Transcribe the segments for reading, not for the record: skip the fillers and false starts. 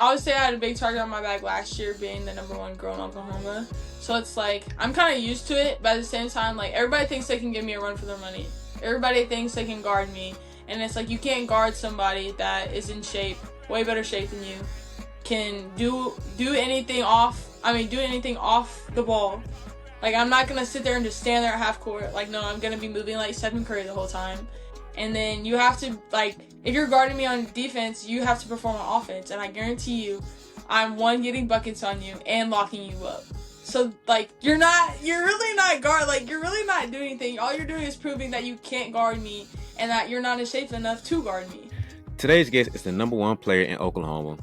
I would say I had a big target on my back last year being the #1 girl in Oklahoma. So it's like, I'm kind of used to it, but at the same time, like, everybody thinks they can give me a run for their money. Everybody thinks they can guard me. And it's like, you can't guard somebody that is in shape, way better shape than you, can do anything off the ball. Like, I'm not going to sit there and just stand there at half court. Like, no, I'm going to be moving like Stephen Curry the whole time. And then you have to, like, if you're guarding me on defense, you have to perform on offense. And I guarantee you, I'm getting buckets on you and locking you up. So, like, you're really not doing anything. All you're doing is proving that you can't guard me and that you're not in shape enough to guard me. Today's guest is the #1 player in Oklahoma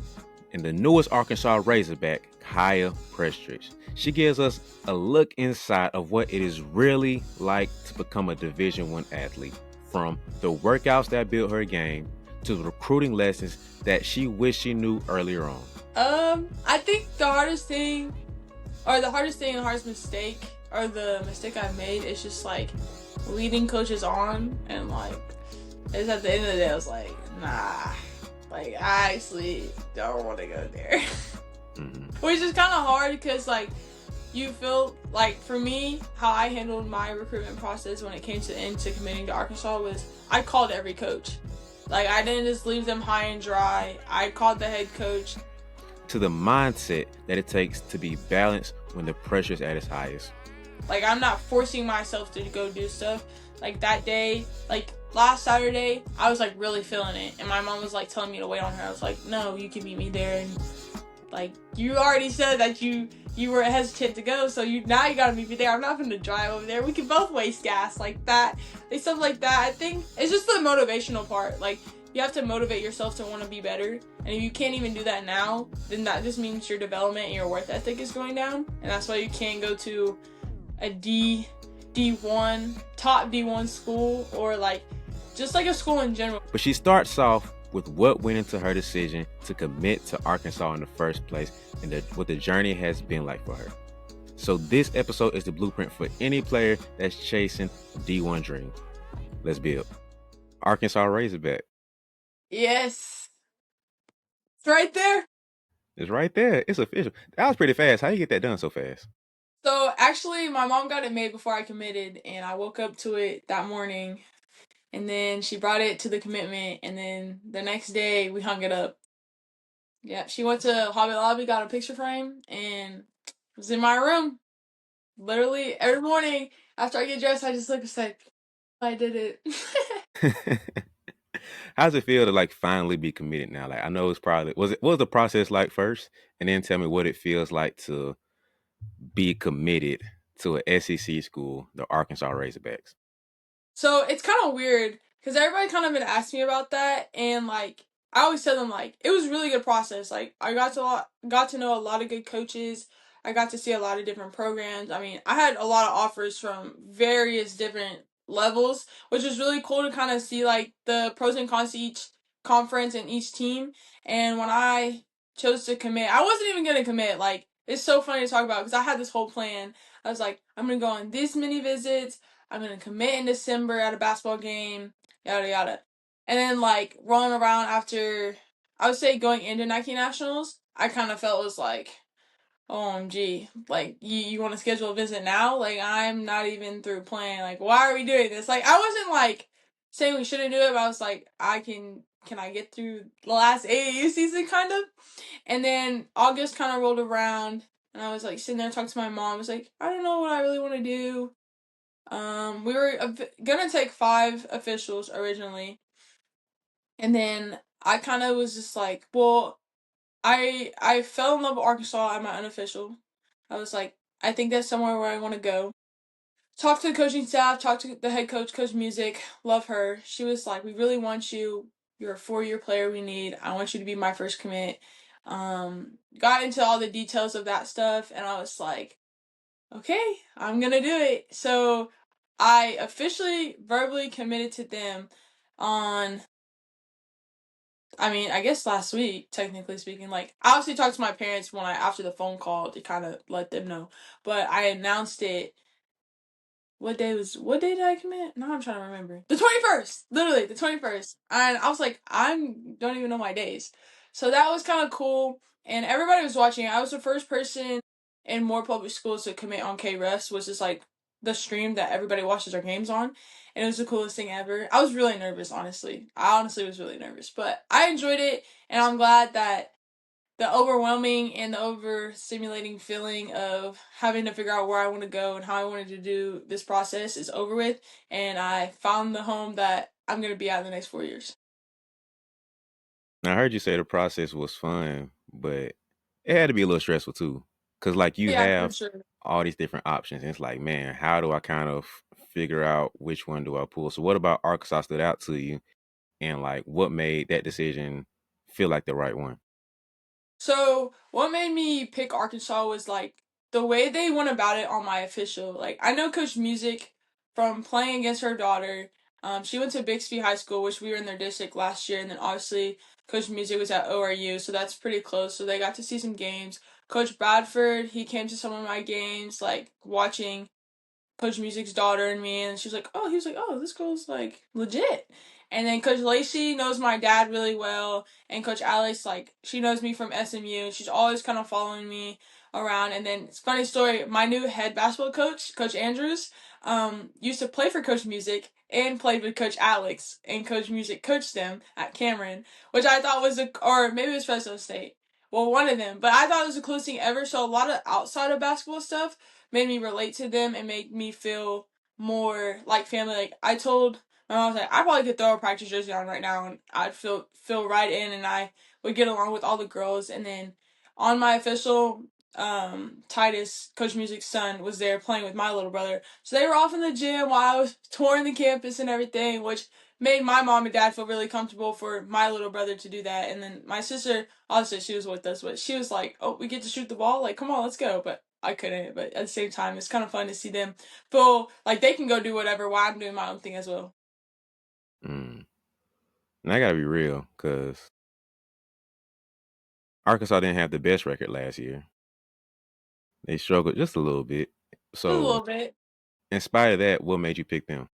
and the newest Arkansas Razorback, Kyiah Prestridge. She gives us a look inside of what it is really like to become a Division I athlete, from the workouts that built her game to the recruiting lessons that she wished she knew earlier on. I think the hardest mistake, or the mistake I've made, is just like leading coaches on, and like, it's at the end of the day, I was like, nah, like, I actually don't want to go there. Which is kind of hard because, like, you feel like, for me, how I handled my recruitment process when it came to committing to Arkansas was I called every coach. Like, I didn't just leave them high and dry. I called the head coach. To the mindset that it takes to be balanced when the pressure is at its highest. Like, I'm not forcing myself to go do stuff. Like, that day, like, last Saturday, I was, like, really feeling it. And my mom was, like, telling me to wait on her. I was like, no, you can meet me there. And, like, you already said that you were hesitant to go, so now you gotta meet me there. I'm not gonna drive over there. We can both waste gas, like that. Like, stuff like that. I think it's just the motivational part. Like, you have to motivate yourself to want to be better. And if you can't even do that now, then that just means your development and your work ethic is going down. And that's why you can't go to a D1, top D1 school, or like, just like a school in general. But she starts off with what went into her decision to commit to Arkansas in the first place, and what the journey has been like for her. So this episode is the blueprint for any player that's chasing a D1 dream. Let's build. Arkansas Razorback. Yes. It's right there. It's right there. It's official. That was pretty fast. How you get that done so fast? So actually, my mom got it made before I committed, and I woke up to it that morning, and then she brought it to the commitment, and then the next day we hung it up. Yeah, she went to Hobby Lobby, got a picture frame, and it was in my room. Literally every morning after I get dressed, I just look and say, I did it. How does it feel to like finally be committed now? Like, I know it's probably, what was the process like first? And then tell me what it feels like to be committed to a SEC school, the Arkansas Razorbacks. So it's kind of weird because everybody kind of been asking me about that, and like, I always tell them, like, it was a really good process. Like, I got to know a lot of good coaches. I got to see a lot of different programs. I mean, I had a lot of offers from various different levels, which was really cool to kind of see, like, the pros and cons to each conference and each team. And when I chose to commit, I wasn't even going to commit. Like, it's so funny to talk about because I had this whole plan. I was like, I'm going to go on this many visits. I'm going to commit in December at a basketball game, yada, yada. And then, like, rolling around after, I would say, going into Nike Nationals, I kind of felt was like, OMG, like, you want to schedule a visit now? Like, I'm not even through playing. Like, why are we doing this? Like, I wasn't, like, saying we shouldn't do it, but I was like, can I get through the last AAU season, kind of? And then August kind of rolled around, and I was, like, sitting there talking to my mom. I was like, I don't know what I really want to do. We were gonna take 5 officials originally, and then I kind of was just like, well, I fell in love with Arkansas at my unofficial. I was like, I think that's somewhere where I want to go. Talked to the coaching staff, talked to the head coach, Coach Music, love her. She was like, we really want you. You're a 4-year player we need. I want you to be my first commit. Got into all the details of that stuff, and I was like, okay, I'm gonna do it. So I officially verbally committed to them on, I guess last week, technically speaking. Like, I obviously talked to my parents after the phone call to kind of let them know. But I announced it. What day did I commit? Now I'm trying to remember. The 21st! Literally, the 21st. And I was like, don't even know my days. So that was kind of cool, and everybody was watching. I was the first person in more public schools to commit on KREFs, which is like the stream that everybody watches our games on, and it was the coolest thing ever. I was really nervous, honestly. I honestly was really nervous, but I enjoyed it, and I'm glad that the overwhelming and the overstimulating feeling of having to figure out where I want to go and how I wanted to do this process is over with, and I found the home that I'm going to be at in the next 4 years. Now, I heard you say the process was fun, but it had to be a little stressful too. Cause like you Yeah, for have sure. all these different options. And it's like, man, how do I kind of figure out which one do I pull? So what about Arkansas stood out to you and like what made that decision feel like the right one? So what made me pick Arkansas was like the way they went about it on my official. Like I know Coach Music from playing against her daughter. She went to Bixby High School, which we were in their district last year, and then obviously Coach Music was at ORU, so that's pretty close. So they got to see some games. Coach Bradford, he came to some of my games, like watching Coach Music's daughter and me, and she was like, "Oh," he was like, "Oh, this girl's like legit." And then Coach Lacey knows my dad really well, and Coach Alice, like, she knows me from SMU, and she's always kind of following me around. And then it's a funny story. My new head basketball coach, Coach Andrews, used to play for Coach Music and played with Coach Alex, and Coach Music coached them at Cameron, which I thought was or maybe it was Fresno State. Well, one of them, but I thought it was the coolest thing ever. So a lot of outside of basketball stuff made me relate to them and made me feel more like family. Like I told my mom, like I probably could throw a practice jersey on right now and I'd feel right in, and I would get along with all the girls. And then on my official, Titus, Coach Music's son, was there playing with my little brother. So they were off in the gym while I was touring the campus and everything, which made my mom and dad feel really comfortable for my little brother to do that. And then my sister, obviously she was with us, but she was like, "Oh, we get to shoot the ball? Like, come on, let's go." But I couldn't. But at the same time, it's kind of fun to see them feel like they can go do whatever while I'm doing my own thing as well. Mm. And I gotta be real, because Arkansas didn't have the best record last year. They struggled just a little bit. Just a So little bit. in spite of that, what made you pick them?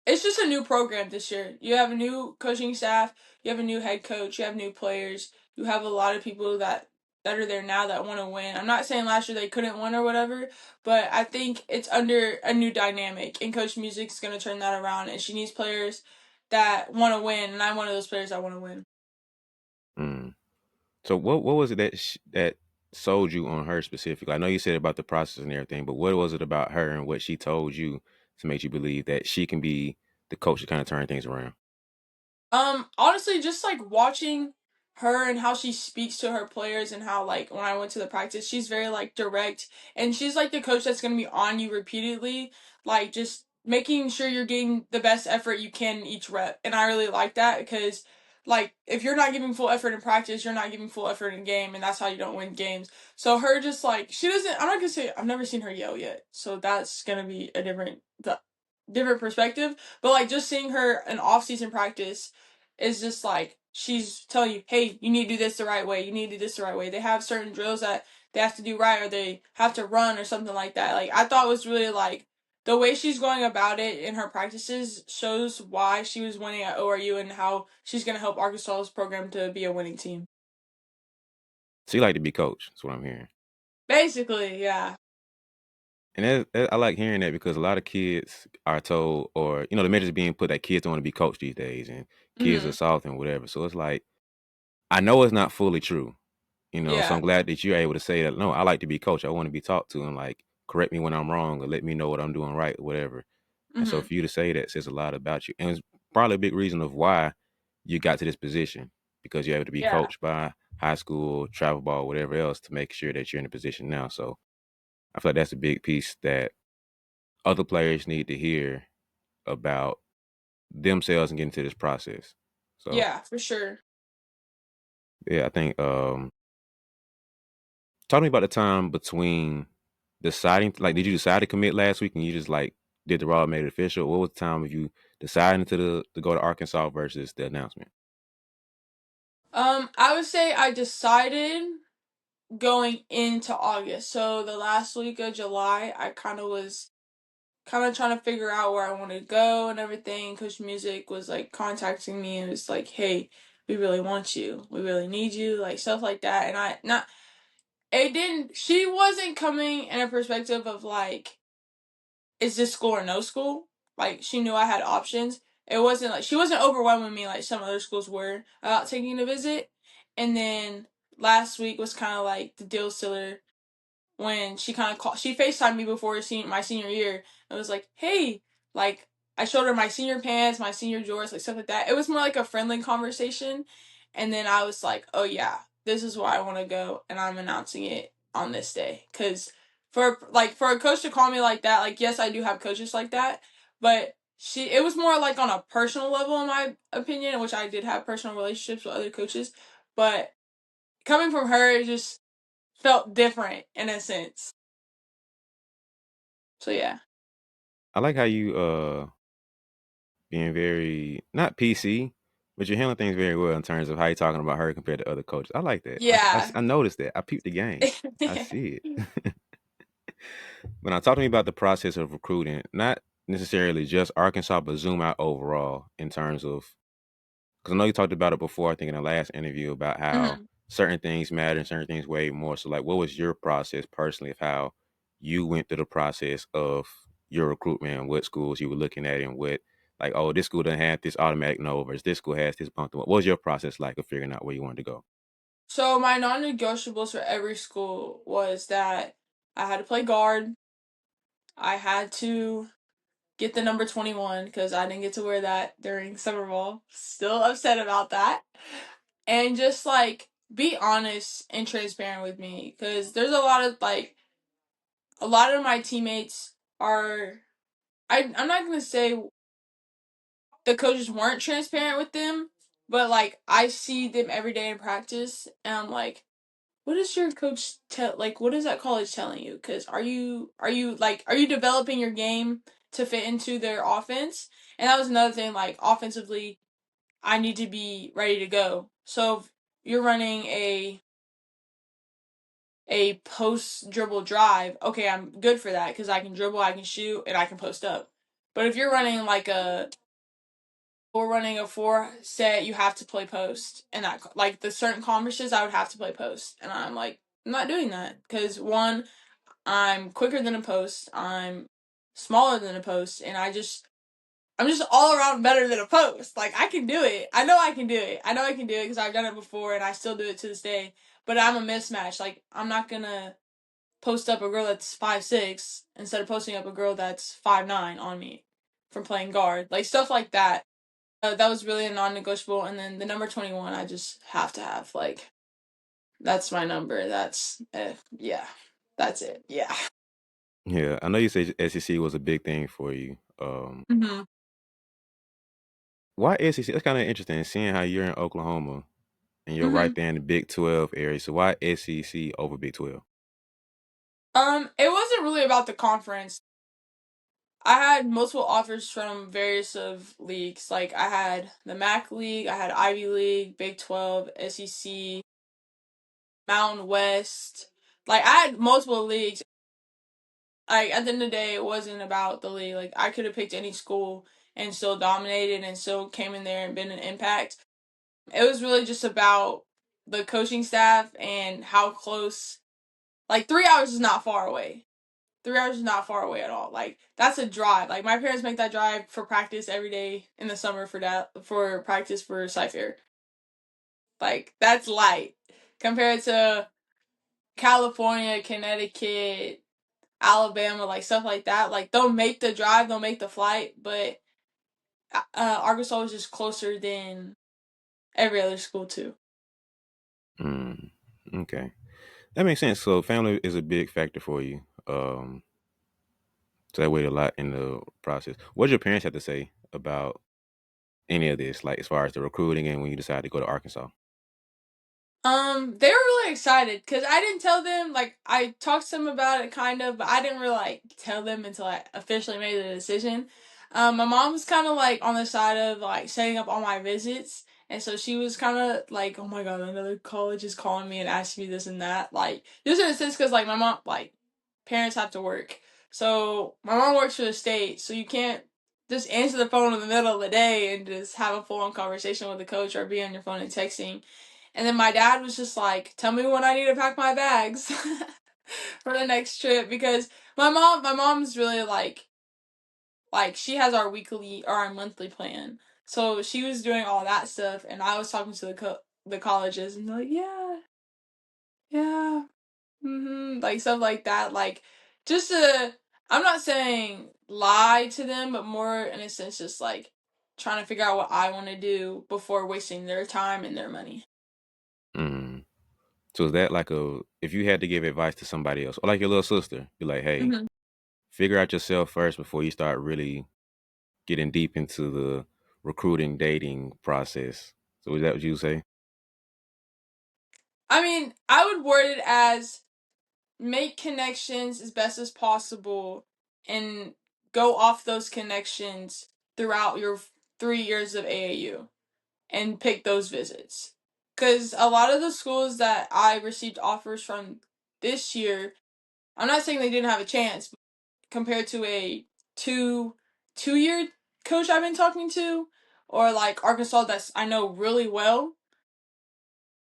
It's just a new program this year. You have a new coaching staff, you have a new head coach, you have new players, you have a lot of people that are there now that want to win. I'm not saying last year they couldn't win or whatever, but I think it's under a new dynamic, and Coach Music's gonna turn that around, and she needs players that want to win, and I'm one of those players that want to win. Mm. So what was it that that sold you on her specifically? I know you said about the process and everything, but what was it about her and what she told you to make you believe that she can be the coach to kind of turn things around? Honestly, just like watching her and how she speaks to her players, and how like when I went to the practice, she's very like direct, and she's like the coach that's gonna be on you repeatedly, like just making sure you're getting the best effort you can in each rep. And I really like that because like if you're not giving full effort in practice, you're not giving full effort in game, and that's how you don't win games. So her just like she doesn't I'm not gonna say I've never seen her yell yet. So that's gonna be a different perspective. But like just seeing her in off season practice is just like she's telling you, hey, you need to do this the right way. You need to do this the right way. They have certain drills that they have to do right, or they have to run or something like that. Like I thought was really like the way she's going about it in her practices shows why she was winning at ORU and how she's going to help Arkansas's program to be a winning team. So you like to be coached. That's what I'm hearing. Basically, yeah. And I like hearing that because a lot of kids are told, or the message being put that kids don't want to be coached these days, and kids are Mhm. soft and whatever. So it's like I know it's not fully true, So Yeah. I'm glad that you're able to say that. No, I like to be coached. I want to be talked to and like correct me when I'm wrong or let me know what I'm doing right, or whatever. And so Mhm. for you to say that says a lot about you, and it's probably a big reason of why you got to this position because you're able to be Yeah. coached by high school, travel ball, whatever else to make sure that you're in a position now. So I feel like that's a big piece that other players need to hear about themselves and getting to this process. So Yeah, for sure. yeah, I think talk to me about the time between deciding, like, did you decide to commit last week and you just like did the raw made it official? What was the time of you deciding to go to Arkansas versus the announcement? I would say I decided going into August. So the last week of July, I kind of trying to figure out where I wanted to go and everything. Coach Music was like contacting me and was like, "Hey, we really want you, we really need you, like stuff like that. And I not it didn't. She wasn't coming in a perspective of like, is this school or no school? Like she knew I had options. It wasn't like she wasn't overwhelming me like some other schools were about taking a visit. And then last week was kind of like the deal sealer when she kind of called. She FaceTimed me before my senior year and was like, "Hey," like I showed her my senior pants, my senior jorts, like stuff like that. It was more like a friendly conversation, and then I was like, "Oh yeah, this is where I want to go, and I'm announcing it on this day." Because for a coach to call me like that, like yes, I do have coaches like that, but it was more like on a personal level in my opinion, which I did have personal relationships with other coaches, but coming from her, it just felt different in a sense. So yeah. I like how you being very not PC, but you're handling things very well in terms of how you're talking about her compared to other coaches. I like that. Yeah. I noticed that. I peeped the game. I see it. When I talk to me about the process of recruiting, not necessarily just Arkansas, but zoom out overall in terms of because I know you talked about it before. I think in the last interview about how Mhm. certain things matter and certain things weigh more. So, like, what was your process personally of how you went through the process of your recruitment and what schools you were looking at and what, like, oh, this school doesn't have this automatic no versus this school has this bump. What was your process like of figuring out where you wanted to go? So my non-negotiables for every school was that I had to play guard. I had to get the number 21 because I didn't get to wear that during summer ball. Still upset about that. And just like be honest and transparent with me because there's a lot of my teammates are I'm not gonna say the coaches weren't transparent with them, but like I see them every day in practice, and I'm like, what is your coach tell? Like, what is that college telling you? Because are you developing your game to fit into their offense? And that was another thing. Like offensively, I need to be ready to go. So if you're running a post dribble drive, okay, I'm good for that because I can dribble, I can shoot, and I can post up. But if you're running like a we're running a four set, you have to play post. And that, like, the certain conferences, I would have to play post. And I'm like, I'm not doing that. Because, one, I'm quicker than a post, I'm smaller than a post, and I'm just all around better than a post. Like, I can do it. I know I can do it. I know I can do it because I've done it before and I still do it to this day. But I'm a mismatch. Like, I'm not going to post up a girl that's 5'6" instead of posting up a girl that's 5'9" on me from playing guard. Like, stuff like that. That was really a non-negotiable. And then the number 21, I just have to have. Like, that's my number. Yeah, that's it. Yeah. Yeah, I know you said SEC was a big thing for you. hmm Why SEC? That's kind of interesting seeing how you're in Oklahoma and you're right hmm there in the Big 12 area. So why SEC over Big 12? It wasn't really about the conference. I had multiple offers from various of leagues. Like I had the MAC League, I had Ivy League, Big 12, SEC, Mountain West. Like I had multiple leagues. Like at the end of the day, it wasn't about the league. Like I could have picked any school and still dominated and still came in there and been an impact. It was really just about the coaching staff and how close. Like 3 hours is not far away. 3 hours is not far away at all. Like that's a drive. Like my parents make that drive for practice every day in the summer for practice for Cypher. Like that's light compared to California, Connecticut, Alabama, like stuff like that. Like they'll make the drive, they'll make the flight, but Arkansas is just closer than every other school too. Mm, okay. That makes sense. So family is a big factor for you. So that weighed a lot in the process. What did your parents have to say about any of this, like as far as the recruiting and when you decided to go to Arkansas? They were really excited because I didn't tell them. Like, I talked to them about it kind of, but I didn't really like tell them until I officially made the decision. My mom was kind of like on the side of like setting up all my visits, and so she was kind of like, "Oh my god, another college is calling me and asking me this and that." Like, just in a sense, because like my mom, like, parents have to work, so my mom works for the state, so you can't. just answer the phone in the middle of the day and just have a full on conversation with the coach or be on your phone and texting. And then my dad was just like, "Tell me when I need to pack my bags for the next trip," because my mom's really like she has our weekly or our monthly plan. So she was doing all that stuff, and I was talking to the colleges, and they're like, "Yeah, yeah, like stuff like that, like just to, I'm not saying lie to them, but more in a sense just like trying to figure out what I want to do before wasting their time and their money. Mm. So is that like a if you had to give advice to somebody else, or like your little sister, be like, hey, hmm figure out yourself first before you start really getting deep into the recruiting, dating process. So is that what you say? I mean, I would word it as make connections as best as possible and go off those connections throughout your 3 years of AAU and pick those visits. Because a lot of the schools that I received offers from this year, I'm not saying they didn't have a chance, but compared to a two year coach I've been talking to, or like Arkansas that's I know really well,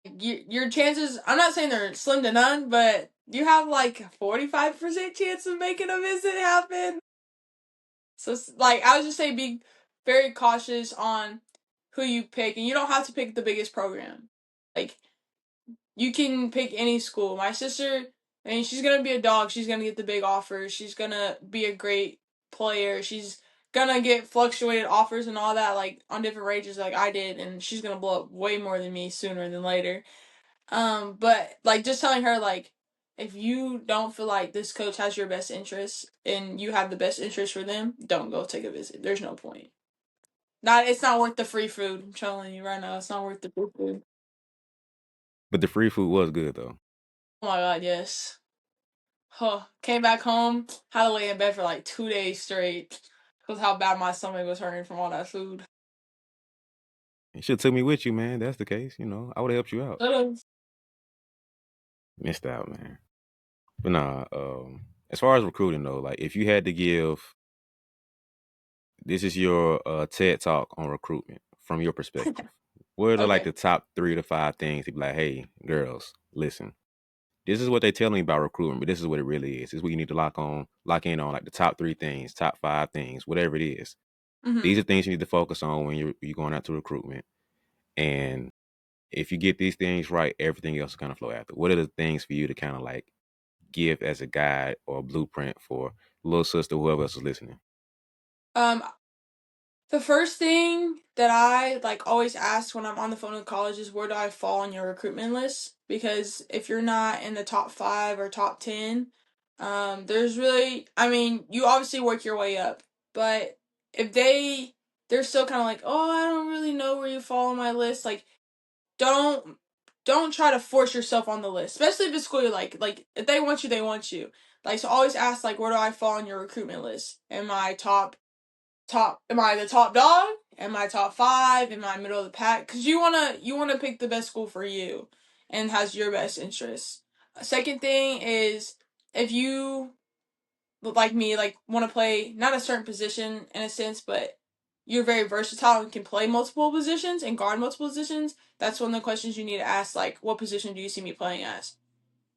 your chances, I'm not saying they're slim to none, but you have like a 45% chance of making a visit happen. So like I would just say be very cautious on who you pick, and you don't have to pick the biggest program. Like you can pick any school. My sister, I mean, she's gonna be a dog. She's gonna get the big offers. She's gonna be a great player. She's gonna get fluctuated offers and all that, like on different ranges, like I did, and she's gonna blow up way more than me sooner than later. But like just telling her like, if you don't feel like this coach has your best interest and you have the best interest for them, don't go take a visit. There's no point. It's not worth the free food. I'm telling you right now, it's not worth the free food. But the free food was good though. Oh my god, yes. Huh. Came back home, had to lay in bed for like 2 days straight. Because how bad my stomach was hurting from all that food. You should have took me with you, man. That's the case. I would have helped you out. Could've. Missed out, man. But nah, as far as recruiting though, like if you had to give this is your TED talk on recruitment from your perspective. What are like Okay. the top 3 to 5 things to be like, hey, girls, listen. This is what they tell me about recruitment, but this is what it really is. This is what you need to lock in on, like the top 3 things, top 5 things, whatever it is. hmm These are things you need to focus on when you're going out to recruitment. And if you get these things right, everything else will kind of flow after. What are the things for you to kind of like give as a guide or a blueprint for little sister, whoever else is listening? Um, the first thing that I like always ask when I'm on the phone with college is where do I fall on your recruitment list? Because if you're not in the top 5 or top 10, there's really, I mean, you obviously work your way up, but if they're still kind of like, oh, I don't really know where you fall on my list. Like, don't don't try to force yourself on the list, especially if it's school you like. Like, if they want you, they want you. Like, so always ask like, where do I fall on your recruitment list? Am I top, am I the top dog? Am I top 5? Am I middle of the pack? Because you wanna pick the best school for you and has your best interests. Second thing is, if you like me, like want to play not a certain position in a sense, but you're very versatile and can play multiple positions and guard multiple positions, that's one of the questions you need to ask, like, what position do you see me playing as?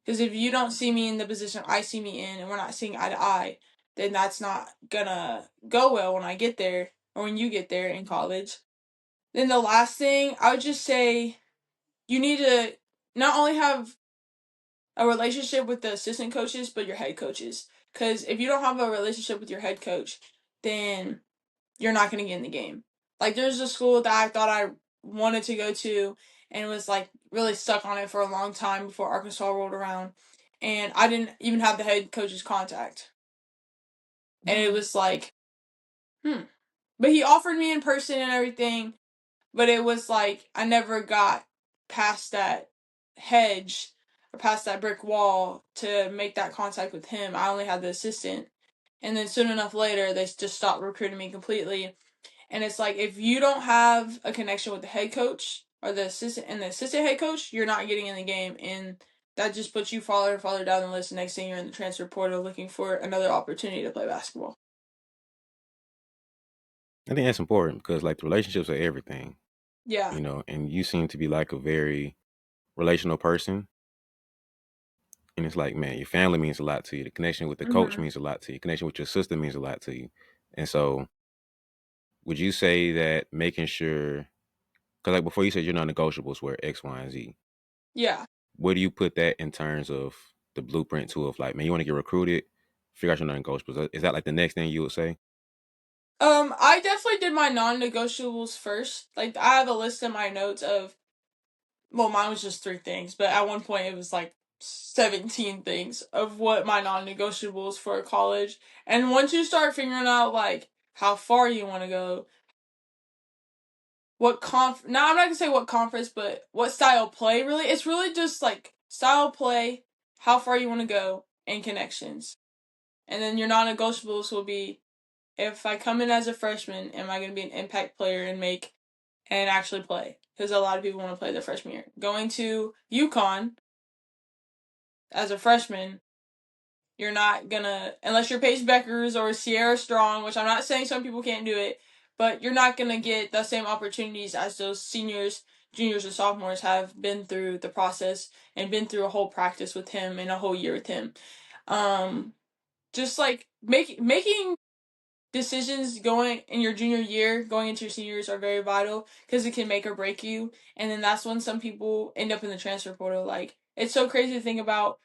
Because if you don't see me in the position I see me in and we're not seeing eye to eye, then that's not gonna go well when I get there or when you get there in college. Then the last thing, I would just say you need to not only have a relationship with the assistant coaches, but your head coaches. Because if you don't have a relationship with your head coach, then you're not going to get in the game. Like, there's a school that I thought I wanted to go to and was like really stuck on it for a long time before Arkansas rolled around. And I didn't even have the head coach's contact. And it was like, hmm. But he offered me in person and everything. But it was like I never got past that hedge or past that brick wall to make that contact with him. I only had the assistant. And then soon enough later, they just stopped recruiting me completely. And it's like if you don't have a connection with the head coach or the assistant head coach, you're not getting in the game. And that just puts you farther and farther down the list. Next thing you're in the transfer portal looking for another opportunity to play basketball. I think that's important because like the relationships are everything, Yeah. and you seem to be like a very relational person. And it's like, man, your family means a lot to you. The connection with the coach Mhm. means a lot to you. Connection with your sister means a lot to you. And so, would you say that making sure, because like before you said your non-negotiables were X, Y, and Z. Yeah. Where do you put that in terms of the blueprint too? Of like, man, you want to get recruited, figure out your non-negotiables. Is that like the next thing you would say? I definitely did my non-negotiables first. Like I have a list in my notes of, well, mine was just 3 things, but at one point it was like 17 things of what my non-negotiables for college. And once you start figuring out like how far you want to go, now I'm not gonna say what conference, but what style play really. It's really just like style play, how far you want to go, and connections. And then your non-negotiables will be, if I come in as a freshman, am I going to be an impact player and make and actually play? Because a lot of people want to play their freshman year. Going to UConn as a freshman, you're not gonna, unless you're Paige Beckers or Sierra Strong, which I'm not saying some people can't do it, but you're not gonna get the same opportunities as those seniors, juniors, and sophomores have been through the process and been through a whole practice with him and a whole year with him. Um, just like making decisions going in your junior year, going into your senior years are very vital because it can make or break you. And then that's when some people end up in the transfer portal. Like it's so crazy to think about.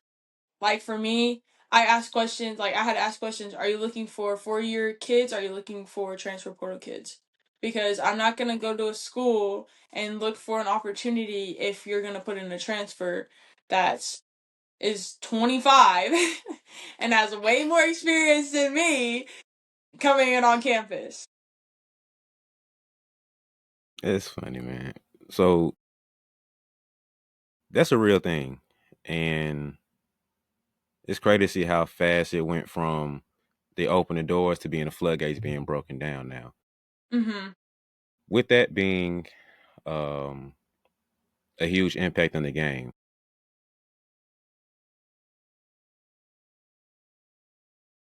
Like for me, I ask questions. Like I had to ask questions. Are you looking for 4-year kids? Are you looking for transfer portal kids? Because I'm not gonna go to a school and look for an opportunity if you're gonna put in a transfer that's is 25 and has way more experience than me coming in on campus. It's funny, man. So that's a real thing, and it's crazy to see how fast it went from they open the doors to being the floodgates being broken down now. Mm-hmm. With that being um, a huge impact on the game,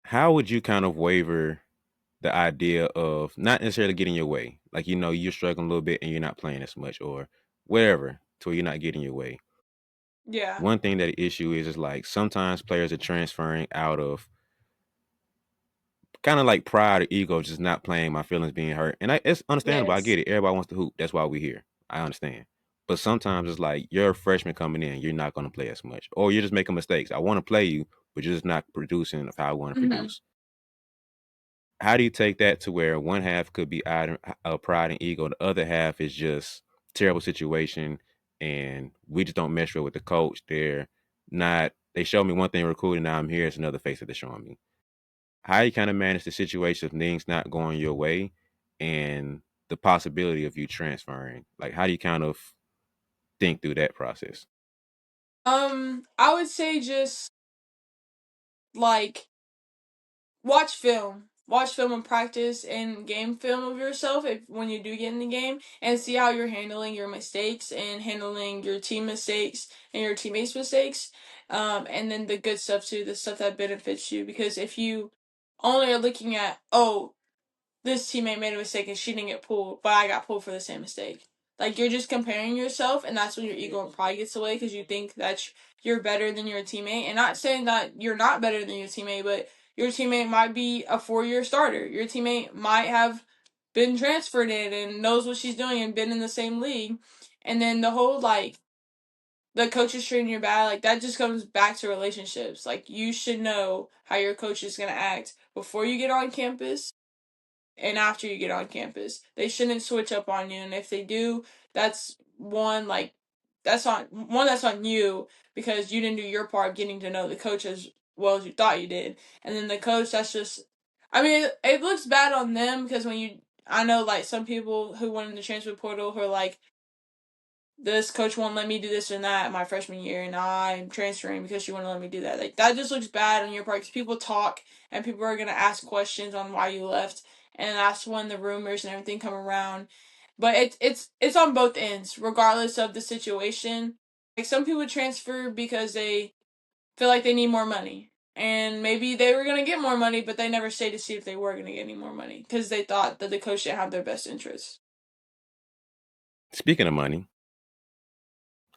how would you kind of waver the idea of not necessarily getting your way? Like, you're struggling a little bit and you're not playing as much or whatever, to where you're not getting your way. Yeah. One thing that the issue is like sometimes players are transferring out of kind of like pride or ego, just not playing, my feelings being hurt. And it's understandable. I Yes. get it. Everybody wants to hoop. That's why we're here. I understand. But sometimes it's like you're a freshman coming in, you're not going to play as much, or you're just making mistakes. I want to play you, but you're just not producing of how I want to Mm-hmm. produce. How do you take that to where one half could be pride and ego, the other half is just terrible situation, and we just don't mesh well with the coach? They're not. They showed me one thing recruiting. Now I'm here. It's another face that they're showing me. How you kind of manage the situation of things not going your way, and the possibility of you transferring? Like, how do you kind of think through that process? I would say just like watch film and practice and game film of yourself if when you do get in the game and see how you're handling your mistakes and handling your team mistakes and your teammates mistakes, and then the good stuff too, the stuff that benefits you, because if you only are looking at, oh, this teammate made a mistake and she didn't get pulled, but I got pulled for the same mistake. Like you're just comparing yourself, and that's when your ego probably gets away because you think that you're better than your teammate. And not saying that you're not better than your teammate, but your teammate might be a 4-year starter. Your teammate might have been transferred in and knows what she's doing and been in the same league. And then the whole like the coaches treating you bad, like that just comes back to relationships. Like you should know how your coach is gonna act before you get on campus and after you get on campus. They shouldn't switch up on you, and if they do, that's one like that's on you because you didn't do your part getting to know the coach as well as you thought you did. And then the coach, that's just, I mean, it looks bad on them because when you, I know like some people who went in the transfer portal who are like, this coach won't let me do this and that my freshman year, and I'm transferring because she won't let me do that. Like that just looks bad on your part because people talk and people are gonna ask questions on why you left, and that's when the rumors and everything come around. But it's on both ends, regardless of the situation. Like some people transfer because they feel like they need more money. and maybe they were gonna get more money, but they never stayed to see if they were gonna get any more money because they thought that the coach didn't have their best interests. Speaking of money,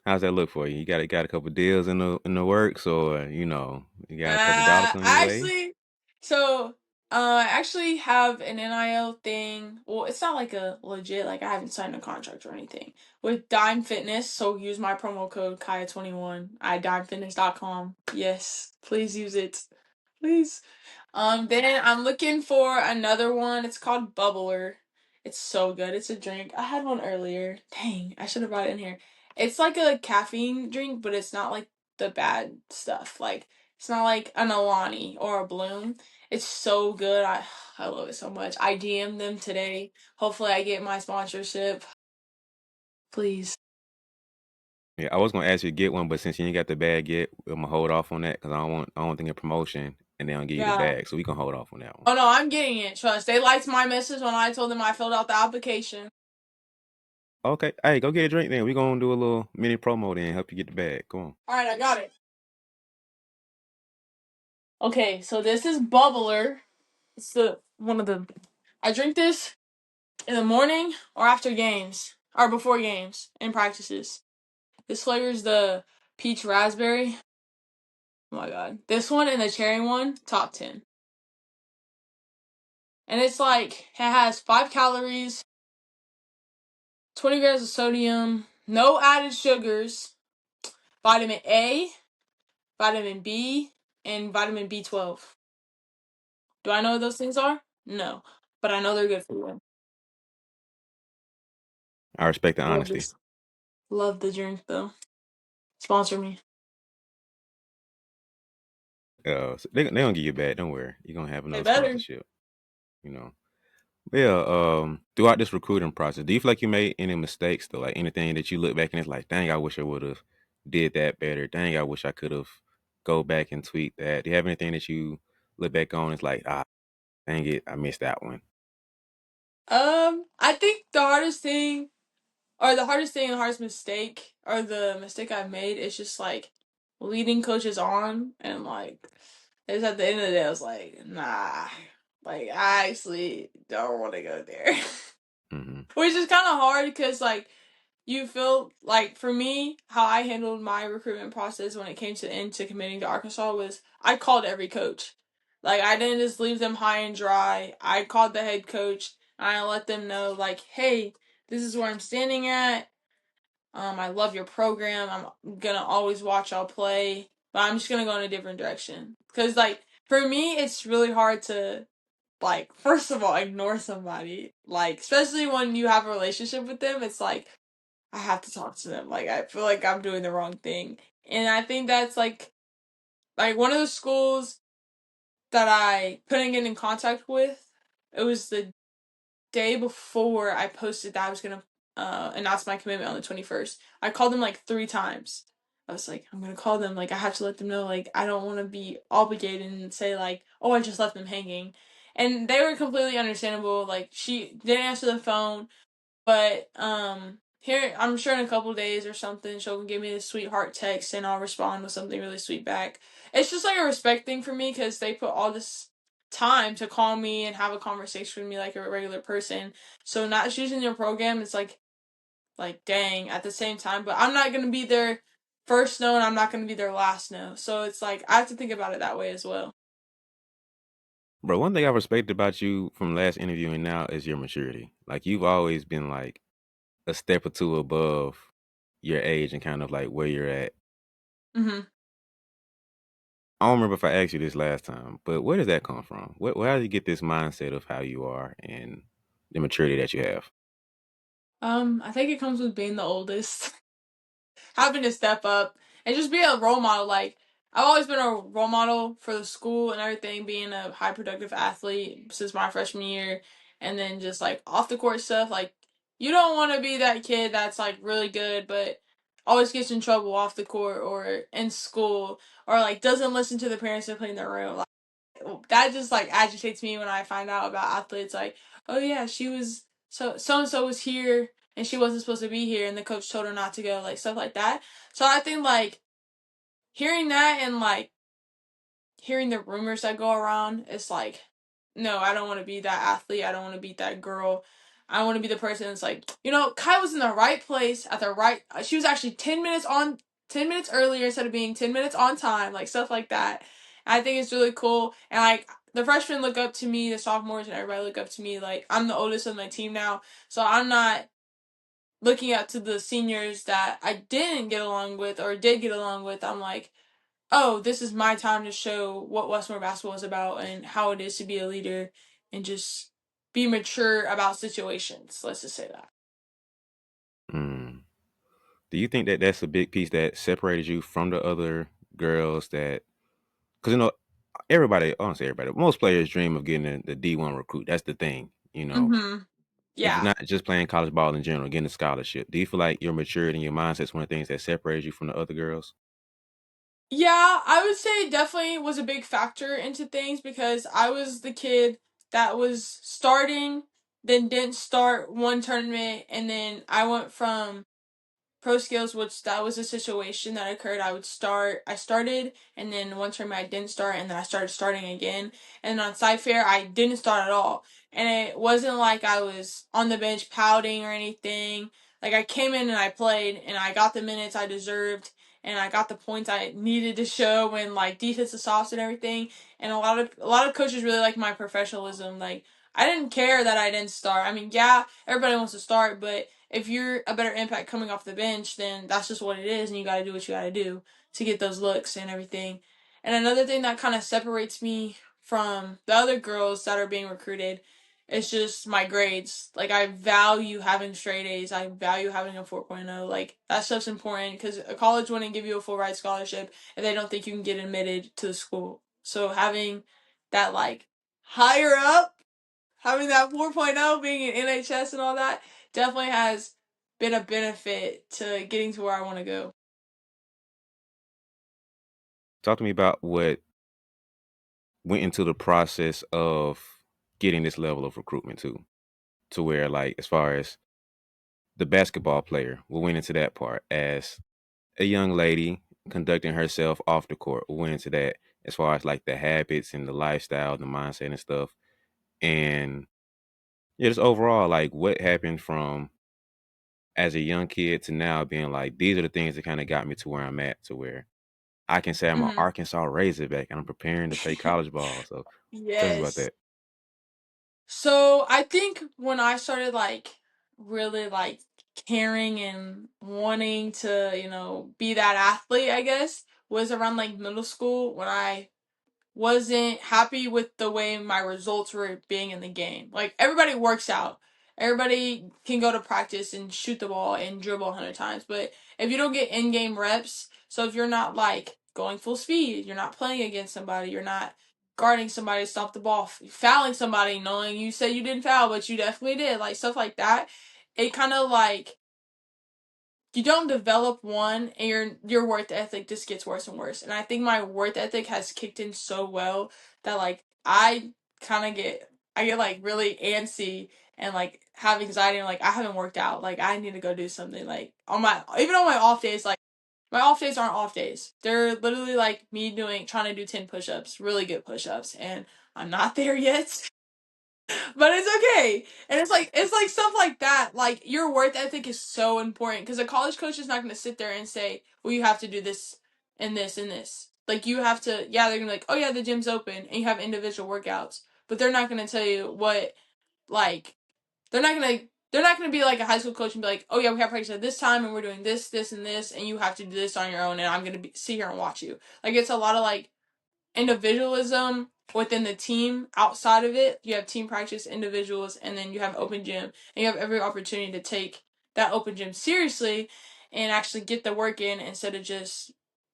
how's that look for you? You got a couple deals in the works, or you got a couple dollars on your I way? actually, so I actually have an NIL thing. Well, it's not like a legit, like I haven't signed a contract or anything with Dime Fitness. So use my promo code Kyiah21 at dimefitness.com. Yes, please use it, please. Then I'm looking for another one. It's called Bubbler. It's so good. It's a drink. I had one earlier. Dang, I should have brought it in here. It's like a caffeine drink, but it's not like the bad stuff. Like it's not like an Alani or a Bloom. It's so good. I love it so much. I DM'd them today. Hopefully I get my sponsorship. Please. Yeah, I was gonna ask you to get one, but since you ain't got the bag yet, I'm gonna hold off on that because I don't think a promotion and they don't give you the Yeah. bag, so we can hold off on that one. Oh no, I'm getting it. Trust. They liked my message when I told them I filled out the application. Okay, hey, go get a drink then. We gonna do a little mini promo then, help you get the bag. Go on. All right, I got it. Okay, so this is Bubbler. It's the one of the. I drink this in the morning or after games or before games and practices. This flavor is the peach raspberry. Oh my god, this one and the cherry one, top 10. And it's like it has 5 calories, 20 grams of sodium, no added sugars, vitamin A, vitamin B, and vitamin B12. Do I know what those things are? No, but I know they're good for you. I respect the Love honesty. this. Love the drink though. Sponsor me. So they gonna give you a bag. Don't worry, you're gonna have They another better. sponsorship. You know. Yeah. Throughout this recruiting process, do you feel like you made any mistakes though? Like anything that you look back and it's like, dang, I wish I would have did that better. Dang, I wish I could have go back and tweak that. Do you have anything that you look back on? It's like, dang it, I missed that one. I think the hardest thing, or the hardest thing, the hardest mistake, or the mistake I've made is just like leading coaches on, and like, it's at the end of the day, I was like, nah, like I actually don't want to go there, Hmm. which is kind of hard because like you feel like for me, how I handled my recruitment process when it came into committing to Arkansas was I called every coach. Like I didn't just leave them high and dry. I called the head coach and I let them know like, hey, this is where I'm standing at. I love your program. I'm gonna always watch y'all play, but I'm just gonna go in a different direction. Cause like for me, it's really hard to like first of all ignore somebody. Like especially when you have a relationship with them, it's like I have to talk to them. Like I feel like I'm doing the wrong thing. And I think that's like one of the schools that I couldn't get in contact with. It was the day before I posted that I was gonna announce my commitment on the 21st. I called them like 3 times. I was like, I'm gonna call them. Like I have to let them know. Like I don't want to be obligated and say like, oh, I just left them hanging. And they were completely understandable. Like she didn't answer the phone. But here I'm sure in a couple days or something she'll give me this sweetheart text and I'll respond with something really sweet back. It's just like a respect thing for me because they put all this time to call me and have a conversation with me like a regular person. So not choosing your program is like dang at the same time. But I'm not gonna be their first no and I'm not gonna be their last no. So it's like I have to think about it that way as well. Bro, one thing I respect about you from last interview and now is your maturity. Like you've always been like a step or two above your age and kind of like where you're at. Mhm. I don't remember if I asked you this last time, but where does that come from? Where do you get this mindset of how you are and the maturity that you have? I think it comes with being the oldest. Having to step up and just be a role model. Like I've always been a role model for the school and everything, being a high productive athlete since my freshman year, and then just like off the court stuff. Like you don't want to be that kid that's like really good, but always gets in trouble off the court or in school, or like doesn't listen to the parents that clean their room. Like that just like agitates me when I find out about athletes. Like, oh yeah, she was so and so was here and she wasn't supposed to be here and the coach told her not to go, like stuff like that. So I think like hearing that and like hearing the rumors that go around, it's like, no, I don't want to be that athlete. I don't want to be that girl. I want to be the person that's like, Kai was in the right place at the right. She was actually 10 minutes earlier instead of being 10 minutes on time, like stuff like that. I think it's really cool, and like the freshmen look up to me, the sophomores and everybody look up to me. Like I'm the oldest of my team now, so I'm not looking up to the seniors that I didn't get along with or did get along with. I'm like, oh, this is my time to show what Westmore basketball is about and how it is to be a leader and just be mature about situations. Let's just say that. Mm. Do you think that that's a big piece that separated you from the other girls that, because everybody, I don't say everybody, most players dream of getting the D1 recruit. That's the thing, Mm-hmm. if Yeah. not just playing college ball in general, getting a scholarship. Do you feel like your maturity and your mindset is one of the things that separates you from the other girls? Yeah, I would say it definitely was a big factor into things because I was the kid that was starting, then didn't start one tournament, and then I went from pro skills, which that was a situation that occurred. I started, and then one term I didn't start, and then I started starting again. And on side fair, I didn't start at all. And it wasn't like I was on the bench pouting or anything. Like I came in and I played, and I got the minutes I deserved, and I got the points I needed to show when like defensive softs and everything. And a lot of coaches really like my professionalism. Like I didn't care that I didn't start. I mean, yeah, everybody wants to start, but if you're a better impact coming off the bench, then that's just what it is, and you got to do what you got to do to get those looks and everything. And another thing that kind of separates me from the other girls that are being recruited is just my grades. Like, I value having straight A's. I value having a 4.0. Like, that stuff's important because a college wouldn't give you a full ride scholarship if they don't think you can get admitted to the school. So, having that, like, higher up, having that 4.0, being in NHS and all that, definitely has been a benefit to getting to where I want to go. Talk to me about what went into the process of getting this level of recruitment to where, like, as far as the basketball player, we went into that part as a young lady conducting herself off the court. We went into that as far as like the habits and the lifestyle, the mindset and stuff. And yeah, just overall, like what happened from as a young kid to now being like, these are the things that kind of got me to where I'm at, to where I can say I'm an Hmm. Arkansas Razorback and I'm preparing to play college ball. So tell me about Yes. that. So I think when I started like really like caring and wanting to, be that athlete, I guess, was around like middle school when I wasn't happy with the way my results were being in the game. Like everybody works out. Everybody can go to practice and shoot the ball and dribble 100 times, but if you don't get in-game reps, so if you're not like going full speed, you're not playing against somebody, you're not guarding somebody to stop the ball, fouling somebody knowing you said you didn't foul, but you definitely did, like stuff like that, it kind of like you don't develop one and your work ethic just gets worse and worse. And I think my work ethic has kicked in so well that like I get like really antsy and like have anxiety and like I haven't worked out. Like I need to go do something. Like on my off days, like my off days aren't off days. They're literally like me trying to do 10 push-ups, really good push-ups, and I'm not there yet. But it's okay. And it's like stuff like that. Like your work ethic is so important because a college coach is not going to sit there and say, "Well, you have to do this and this and this." Like you have to. Yeah, they're gonna be like, "Oh yeah, the gym's open and you have individual workouts," but they're not going to tell you what like they're not gonna. They're not gonna be like a high school coach and be like, "Oh yeah, we have practice at this time and we're doing this, this, and this, and you have to do this on your own, and I'm gonna sit here and watch you." Like it's a lot of like individualism within the team. Outside of it, you have team practice, individuals, and then you have open gym, and you have every opportunity to take that open gym seriously and actually get the work in instead of just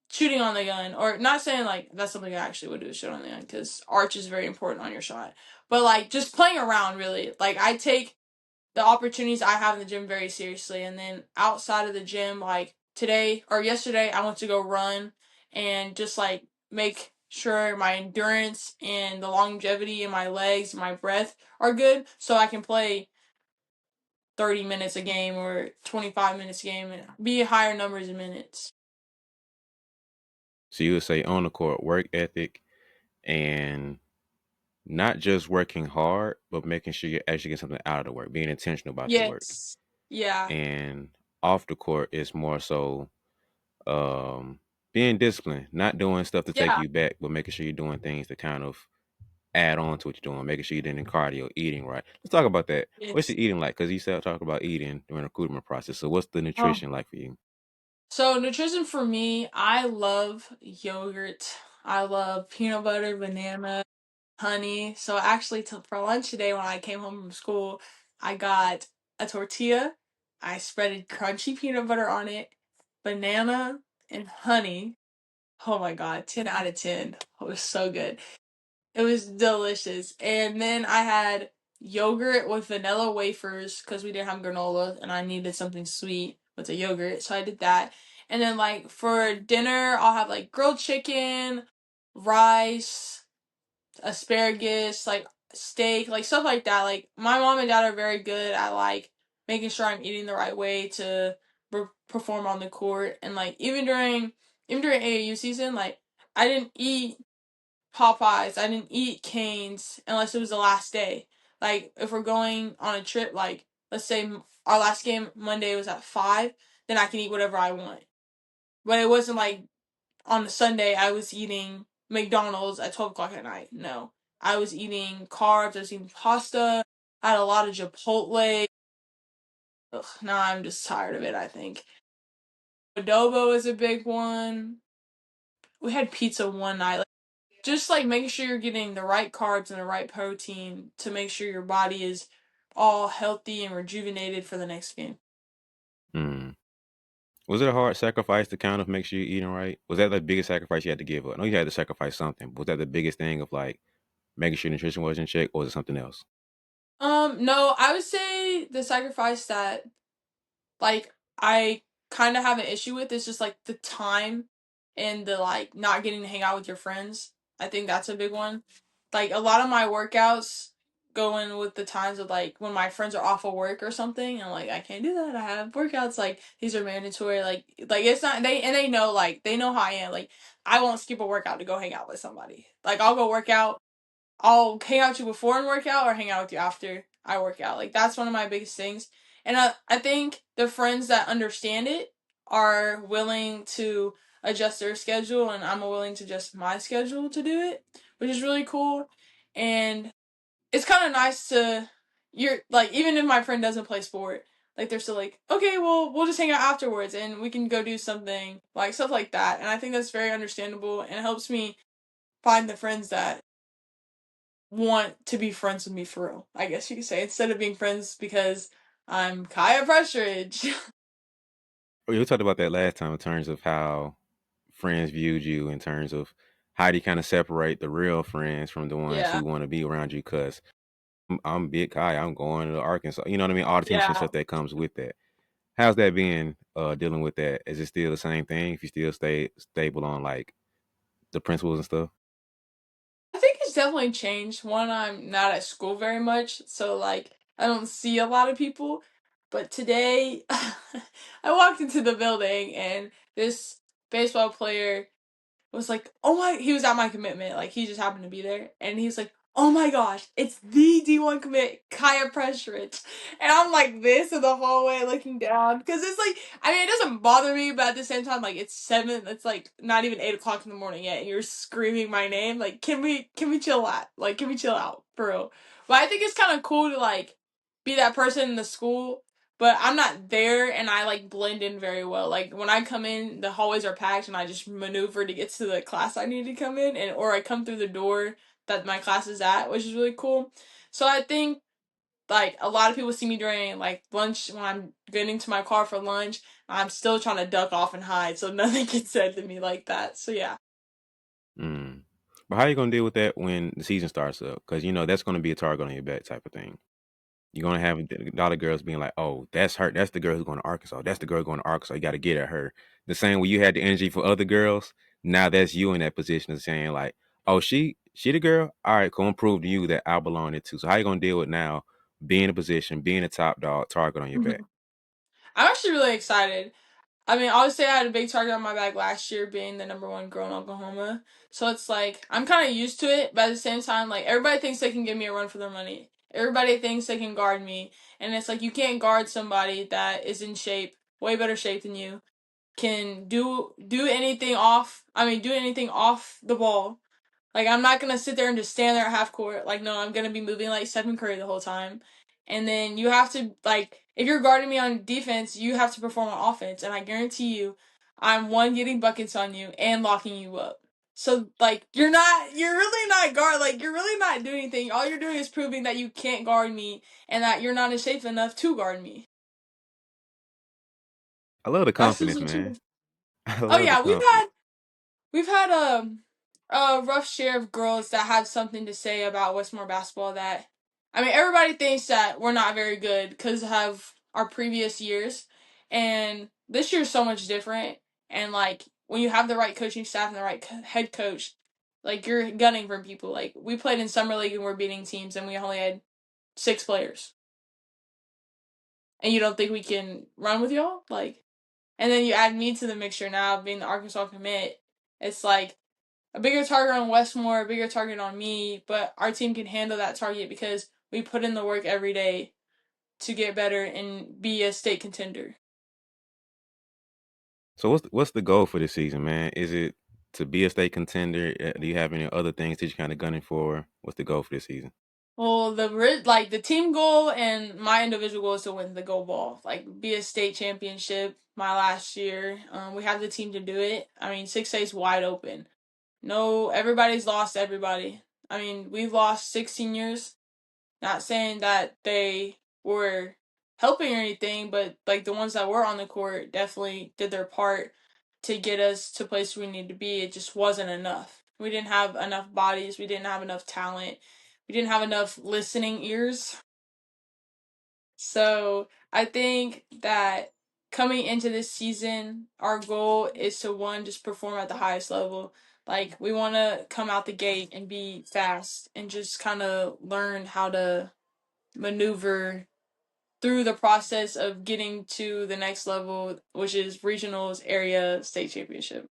shooting on the gun. Or not saying like that's something I actually would do, shoot on the gun, because arch is very important on your shot, but like just playing around. Really, like I take the opportunities I have in the gym very seriously. And then outside of the gym, like today or yesterday, I went to go run and just like make sure my endurance and the longevity in my legs and my breath are good so I can play 30 minutes a game or 25 minutes a game and be higher numbers of minutes. So you would say on the court work ethic and not just working hard, but making sure you actually get something out of the work, being intentional about your work. Yes. Yeah. And off the court is more so um being disciplined, not doing stuff to take Yeah. you back, but making sure you're doing things to kind of add on to what you're doing, making sure you're doing cardio, eating right. Let's talk about that. What's Yes. your eating like? Because you said talk about eating during the recruitment process. So what's the Oh. nutrition like for you? So nutrition for me, I love yogurt. I love peanut butter, banana, honey. So actually, for lunch today, when I came home from school, I got a tortilla. I spreaded crunchy peanut butter on it, banana, and honey. Oh my god, 10 out of 10. It was so good. It was delicious. And then I had yogurt with vanilla wafers because we didn't have granola and I needed something sweet with the yogurt. So I did that. And then, like, for dinner, I'll have like grilled chicken, rice, asparagus, like steak, like stuff like that. Like, my mom and dad are very good at like making sure I'm eating the right way to perform on the court. And like, even during AAU season, like, I didn't eat Popeyes. I didn't eat Cane's unless it was the last day. Like, if we're going on a trip, like, let's say our last game Monday was at 5, then I can eat whatever I want. But it wasn't like on a Sunday I was eating McDonald's at 12 o'clock at night. No. I was eating carbs, I was eating pasta, I had a lot of Chipotle. Ugh, now I'm just tired of it, I think. Adobo is a big one. We had pizza one night. Just like making sure you're getting the right carbs and the right protein to make sure your body is all healthy and rejuvenated for the next game. Mm. Was it a hard sacrifice to kind of make sure you're eating right? Was that the biggest sacrifice you had to give up? I know you had to sacrifice something, but was that the biggest thing of like making sure nutrition was in check, or was it something else? No, I would say the sacrifice that like I kind of have an issue with is just like the time and the like not getting to hang out with your friends. I think that's a big one. Like a lot of my workouts go in with the times of like when my friends are off of work or something and like I can't do that. I have workouts like these are mandatory like it's not they know like they know how I am. Like I won't skip a workout to go hang out with somebody. Like I'll go work out, I'll hang out with you before and work out or hang out with you after I work out. Like that's one of my biggest things. And I think the friends that understand it are willing to adjust their schedule and I'm willing to adjust my schedule to do it, which is really cool. And it's kind of nice to you're like even if my friend doesn't play sport, like they're still like, "Okay, well, we'll just hang out afterwards and we can go do something." Like stuff like that. And I think that's very understandable and it helps me find the friends that want to be friends with me for real, I guess you could say, instead of being friends because I'm Kyiah Prestridge. Oh, you talked about that last time in terms of how friends viewed you, in terms of how do you kind of separate the real friends from the ones Yeah. who want to be around you. Because I'm big Kai, I'm going to Arkansas. You know what I mean? All the tension Yeah. stuff that comes with that. How's that been dealing with that? Is it still the same thing if you still stay stable on like the principles and stuff? I think it's definitely changed. One, I'm not at school very much, so like I don't see a lot of people. But today, I walked into the building and this baseball player was like, oh my, he was at my commitment. Like, he just happened to be there. And he was like, oh my gosh, it's the D1 commit, Kyiah Prestridge. And I'm like this in the hallway looking down. Because it's like, I mean, it doesn't bother me, but at the same time, like, it's like not even 8 o'clock in the morning yet. And you're screaming my name. Like, can we chill out? Like, can we chill out? For real. But I think it's kind of cool to, like, be that person in the school but I'm not there and I like blend in very well. Like when I come in, the hallways are packed and I just maneuver to get to the class I need to come in and or I come through the door that my class is at, which is really cool. So I think like a lot of people see me during like lunch when I'm getting to my car for lunch. I'm still trying to duck off and hide so nothing gets said to me like that. So yeah. Mm. But how you gonna deal with that when the season starts up? Because you know that's gonna be a target on your back type of thing. You're gonna have a lot of girls being like, "Oh, that's her. That's the girl who's going to Arkansas. That's the girl going to Arkansas. You got to get at her." The same way you had the energy for other girls. Now that's you in that position of saying like, "Oh, she the girl. All right, cool. I'm prove to you that I belong there too." So how you gonna deal with now being in a position, being a top dog, target on your back? I'm actually really excited. I mean, obviously, I had a big target on my back last year, being the number one girl in Oklahoma. So it's like I'm kind of used to it, but at the same time, like everybody thinks they can give me a run for their money. Everybody thinks they can guard me, and it's like you can't guard somebody that is in shape, way better shape than you, can do anything off. I mean, do anything off the ball. Like I'm not gonna sit there and just stand there at half court. Like no, I'm gonna be moving like Stephen Curry the whole time. And then you have to like if you're guarding me on defense, you have to perform on offense. And I guarantee you, I'm one getting buckets on you and locking you up. So like you're really not guard like you're really not doing anything. All you're doing is proving that you can't guard me and that you're not in shape enough to guard me. I love the That's just confidence, the man. truth. I Oh love the yeah, confidence. we've had a rough share of girls that have something to say about Westmore basketball that, I mean, everybody thinks that we're not very good because of our previous years. And this year's so much different. And, like, when you have the right coaching staff and the right head coach, like, you're gunning for people. Like, we played in Summer League and we're beating teams and we only had 6 players. And you don't think we can run with y'all? Like, and then you add me to the mixture now, being the Arkansas commit. It's like, a bigger target on Westmore, a bigger target on me, but our team can handle that target because we put in the work every day to get better and be a state contender. So what's the goal for this season, man? Is it to be a state contender? Do you have any other things that you're kind of gunning for? What's the goal for this season? Well, the team goal and my individual goal is to win the gold ball, like be a state championship. My last year, we have the team to do it. I mean, 6A's wide open. No, everybody's lost everybody. I mean, we've lost 6 seniors. Not saying that they were helping or anything, but like the ones that were on the court definitely did their part to get us to place we need to be. It just wasn't enough. We didn't have enough bodies. We didn't have enough talent. We didn't have enough listening ears. So I think that coming into this season, our goal is to one, just perform at the highest level. Like we want to come out the gate and be fast and just kind of learn how to maneuver through the process of getting to the next level, which is regionals, area, state championship.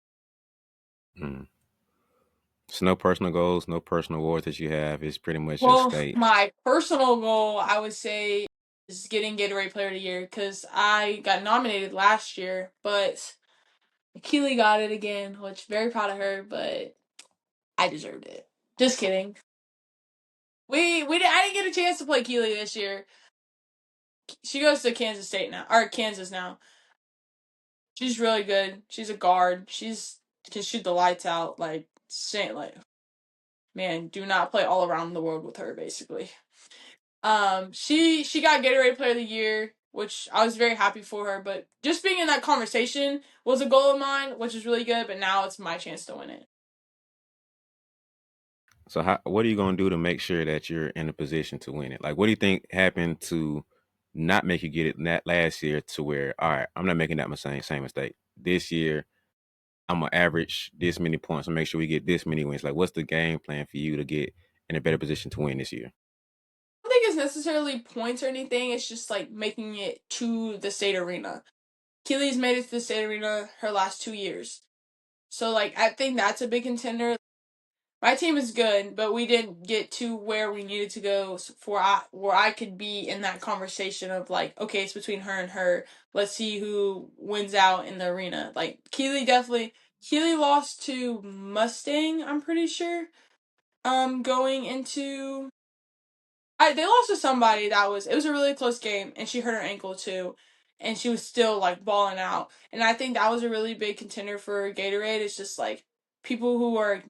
Mm. So no personal goals, no personal awards that you have. It's pretty much just Well, state. my personal goal, I would say, is getting Gatorade Player of the Year because I got nominated last year, but Kyiah got it again, which very proud of her, but I deserved it. Just kidding. I didn't get a chance to play Kyiah this year. She goes to Kansas State now, or Kansas now. She's really good. She's a guard. She's can shoot the lights out. Like saying like, man, do not play all around the world with her. Basically, she got Gatorade Player of the Year, which I was very happy for her. But just being in that conversation was a goal of mine, which is really good. But now it's my chance to win it. So what are you gonna do to make sure that you're in a position to win it? Like, what do you think happened to not make you get it that last year to where, all right, I'm not making that same mistake this year. I'm gonna average this many points and make sure we get this many wins. Like, what's the game plan for you to get in a better position to win this year? I don't think it's necessarily points or anything. It's just like making it to the state arena. Kyiah's made it to the state arena her last 2 years. So like I think that's a big contender. My team is good, but we didn't get to where we needed to go for where I could be in that conversation of like, okay, it's between her and her. Let's see who wins out in the arena. Like Kyiah lost to Mustang, I'm pretty sure. Going into they lost to somebody it was a really close game and she hurt her ankle too. And she was still like balling out. And I think that was a really big contender for Gatorade. It's just like people who are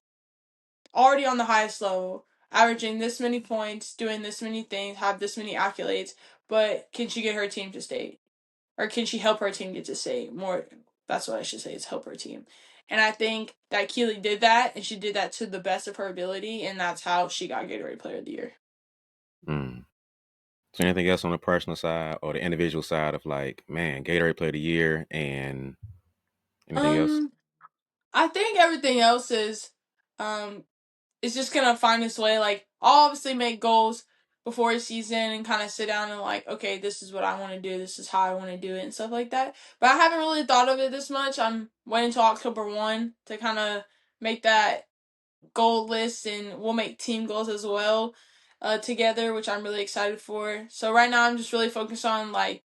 already on the highest level, averaging this many points, doing this many things, have this many accolades, but can she get her team to state? Or can she help her team get to state? More, that's what I should say, is help her team. And I think that Kyiah did that, and she did that to the best of her ability, and that's how she got Gatorade Player of the Year. Mm. So anything else on the personal side or the individual side of like, man, Gatorade Player of the Year and anything else? Um, I think everything else um, is just gonna find its way. Like, I'll obviously make goals, before a season and kind of sit down and like, okay, this is what I want to do, this is how I want to do it and stuff like that. But I haven't really thought of it this much. I'm waiting until October 1 to kind of make that goal list, and we'll make team goals as well together, which I'm really excited for. So right now I'm just really focused on like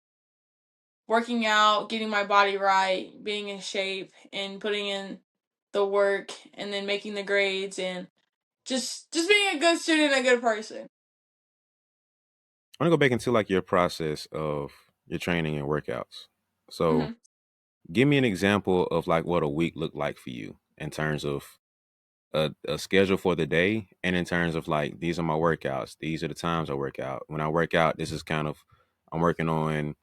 working out, getting my body right, being in shape, and putting in the work, and then making the grades, and just being a good student and a good person. I want to go back into like your process of your training and workouts. So, Hmm. give me an example of like what a week looked like for you in terms of a schedule for the day, and in terms of like these are my workouts, these are the times I work out. When I work out, this is kind of I'm working on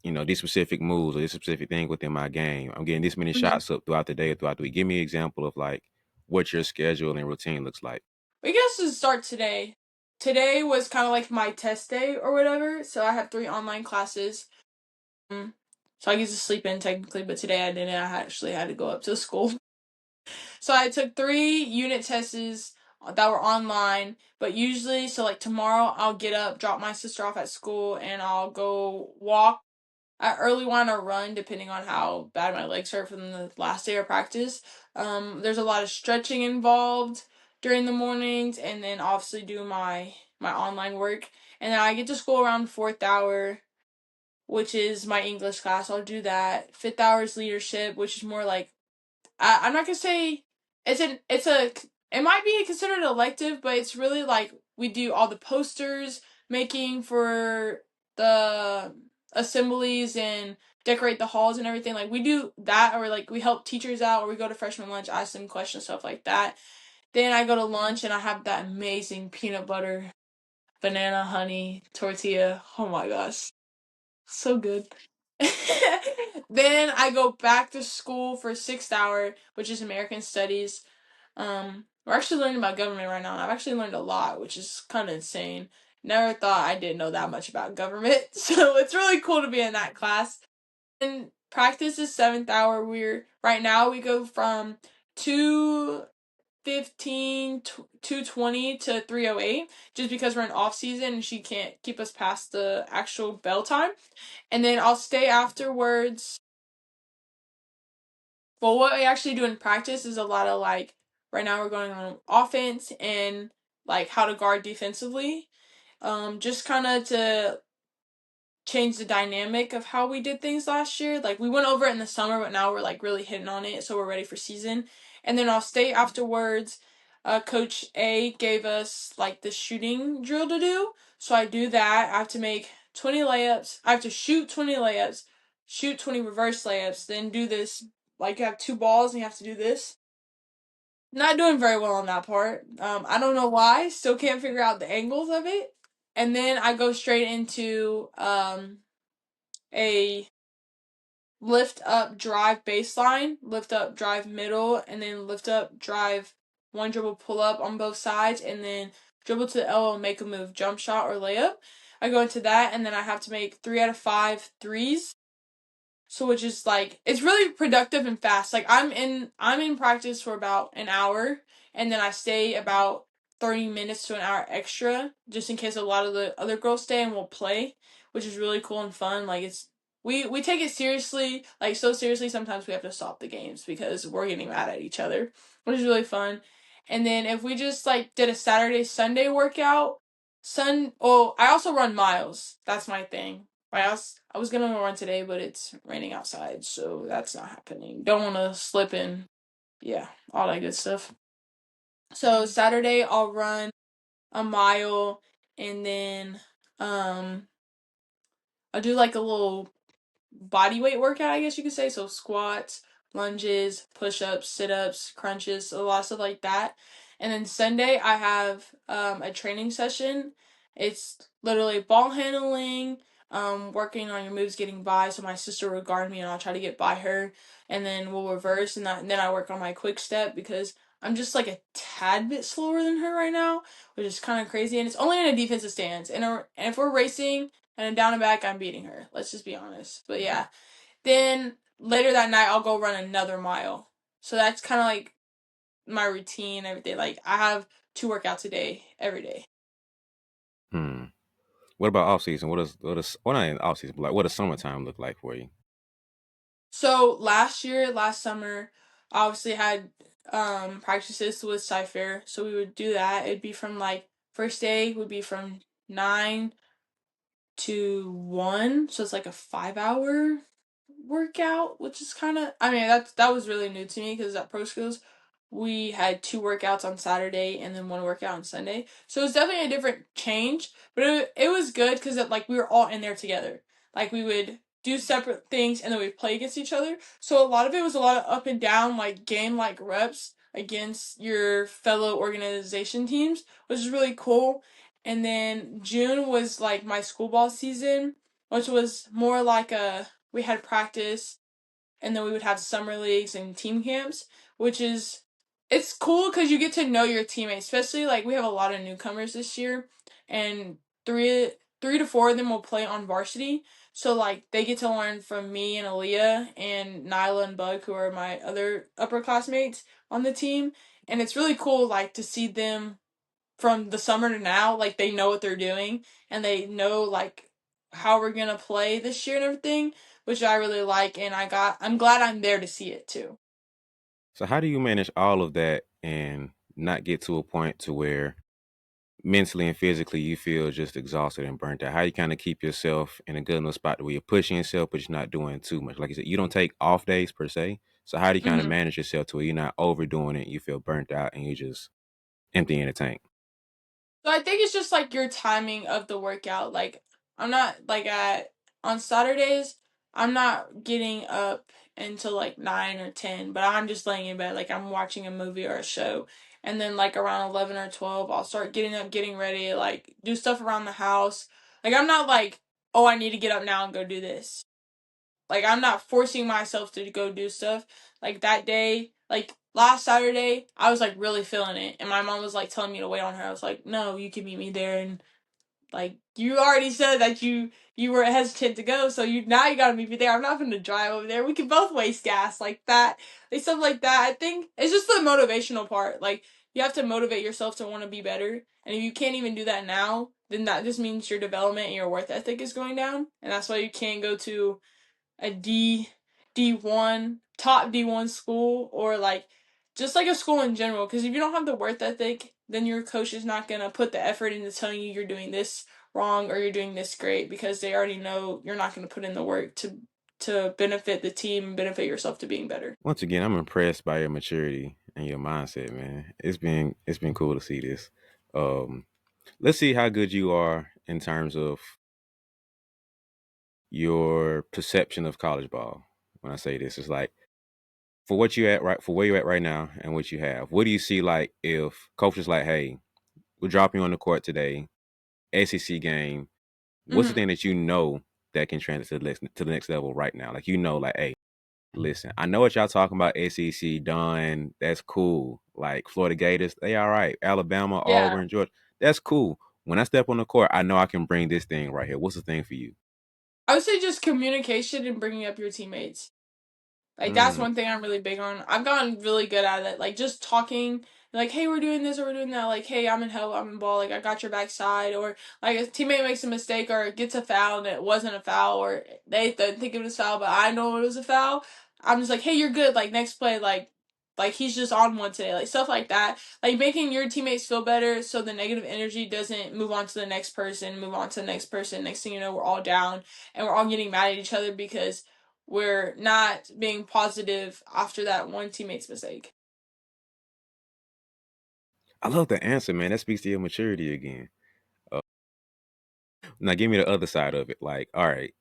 these specific moves or this specific thing within my game. I'm getting this many Hmm. shots up throughout the day or throughout the week. Give me an example of like what your schedule and routine looks like. We guess to start today. Today was kind of like my test day or whatever, so I have 3 online classes. So I get to sleep in technically, but today I didn't. I actually had to go up to school. So I took 3 unit tests that were online, but usually, so like tomorrow, I'll get up, drop my sister off at school, and I'll go walk. I early want to run, depending on how bad my legs hurt from the last day of practice. There's a lot of stretching involved during the mornings, and then obviously do my online work, and then I get to school around 4th hour, which is my English class. I'll do that. 5th hour is leadership, which is more like I'm not gonna say it might be considered elective, but it's really like we do all the posters making for the assemblies and decorate the halls and everything. Like we do that, or like we help teachers out, or we go to freshman lunch, ask them questions, stuff like that. Then I go to lunch and I have that amazing peanut butter, banana, honey tortilla. Oh my gosh, so good. Then I go back to school for 6th hour, which is American Studies. We're actually learning about government right now, and I've actually learned a lot, which is kind of insane. Never thought I didn't know that much about government, so it's really cool to be in that class. And practice is 7th hour. We're right now we go from 2:15 to 2:20 to 3:08, just because we're in off season and she can't keep us past the actual bell time. And then I'll stay afterwards. Well, what we actually do in practice is a lot of like, right now we're going on offense and like how to guard defensively. Just kind of to change the dynamic of how we did things last year. Like we went over it in the summer, but now we're like really hitting on it, so we're ready for season. And then I'll stay afterwards. Coach A gave us like the shooting drill to do, so I do that. I have to make 20 layups. I have to shoot 20 layups, shoot 20 reverse layups, then do this. Like you have 2 balls and you have to do this. Not doing very well on that part. I don't know why. Still can't figure out the angles of it. And then I go straight into a lift up drive baseline, lift up drive middle, and then lift up drive one dribble pull up on both sides, and then dribble to the elbow and make a move, jump shot or layup. I go into that, and then I have to make 3 out of 5 threes. So which is like it's really productive and fast. Like I'm in practice for about an hour, and then I stay about 30 minutes to an hour extra just in case a lot of the other girls stay and will play, which is really cool and fun. Like it's we take it seriously, like so seriously sometimes we have to stop the games because we're getting mad at each other, which is really fun. And then if we just like did a Saturday Sunday workout, I also run miles. That's my thing. I was gonna run today, but it's raining outside, so that's not happening. Don't want to slip in. Yeah, all that good stuff. So Saturday I'll run a mile, and then um I'll do like a little body weight workout, I guess you could say. So squats, lunges, push ups, sit ups, crunches, a lot of stuff like that. And then Sunday, I have a training session. It's literally ball handling, working on your moves, getting by. So my sister will guard me, and I'll try to get by her, and then we'll reverse, and then I work on my quick step because I'm just like a tad bit slower than her right now, which is kind of crazy. And it's only in a defensive stance. And if we're racing, and down and back, I'm beating her. Let's just be honest. But yeah. Then later that night, I'll go run another mile. So that's kind of like my routine every day. Like I have 2 workouts a day, every day. Hmm. What about off season? What does well not in off season, but like what does summertime look like for you? So last summer, I obviously had practices with Cypher, so we would do that. It'd be from like first day would be from 9 to 1, so it's like a 5 hour workout, which is kind of, I mean, that was really new to me because at Pro Skills we had two workouts on Saturday and then one workout on Sunday. So it was definitely a different change, but it was good because like we were all in there together. Like we would do separate things and then we'd play against each other. So a lot of it was a lot of up and down, like game like reps against your fellow organization teams, which is really cool. And then June was like my school ball season, which was more like we had practice and then we would have summer leagues and team camps, which is it's cool because you get to know your teammates, especially like we have a lot of newcomers this year, and three to four of them will play on varsity. So like they get to learn from me and Aaliyah and Nyla and Bug, who are my other upperclassmates on the team, and it's really cool like to see them from the summer to now, like they know what they're doing and they know like how we're gonna play this year and everything, which I really like, and I'm glad I'm there to see it too. So how do you manage all of that and not get to a point to where mentally and physically you feel just exhausted and burnt out? How you kind of keep yourself in a good enough spot where you're pushing yourself, but you're not doing too much? Like you said, you don't take off days per se. So how do you kind of hmm manage yourself to where you're not overdoing it, you feel burnt out, and you just empty in the tank? So I think it's just like your timing of the workout. Like I'm not like at on Saturdays, I'm not getting up until like 9 or 10, but I'm just laying in bed like I'm watching a movie or a show. And then like around 11 or 12, I'll start getting up, getting ready, like do stuff around the house. Like I'm not like, oh, I need to get up now and go do this. Like I'm not forcing myself to go do stuff. Like that day, like last Saturday, I was like really feeling it, and my mom was like telling me to wait on her. I was like, no, you can meet me there, and like you already said that you were hesitant to go, so you gotta meet me there. I'm not gonna drive over there. We can both waste gas like that, like stuff like that. I think it's just the motivational part. Like you have to motivate yourself to want to be better, and if you can't even do that now, then that just means your development and your work ethic is going down, and that's why you can't go to a D1 top D1 school, or like just like a school in general, because if you don't have the work ethic, then your coach is not going to put the effort into telling you you're doing this wrong or you're doing this great, because they already know you're not going to put in the work to benefit the team and benefit yourself to being better. Once again, I'm impressed by your maturity and your mindset, man. It's been cool to see this. Um, let's see how good you are in terms of your perception of college ball. When I say this, it's like for where you're at right now and what you have. What do you see like if coach is like, hey, we're dropping you on the court today, SEC game. What's the hmm thing that you know that can translate to the next level right now? Like like, hey, listen, I know what y'all talking about. SEC done. That's cool. Like Florida Gators, they all right. Alabama, Yeah. Auburn, Georgia, that's cool. When I step on the court, I know I can bring this thing right here. What's the thing for you? I would say just communication and bringing up your teammates. Like that's Mm. one thing I'm really big on. I've gotten really good at it. Like just talking, like, hey, we're doing this or we're doing that. Like, hey, I'm in help, I'm in ball. Like I got your backside. Or like a teammate makes a mistake or gets a foul and it wasn't a foul, or they think it was a foul, but I know it was a foul. I'm just like, hey, you're good. Like next play, like he's just on one today. Like stuff like that. Like making your teammates feel better so the negative energy doesn't move on to the next person, move on to the next person. Next thing you know, we're all down and we're all getting mad at each other because we're not being positive after that one teammate's mistake. I love the answer, man. That speaks to your maturity again. Now, give me the other side of it. Like, all right,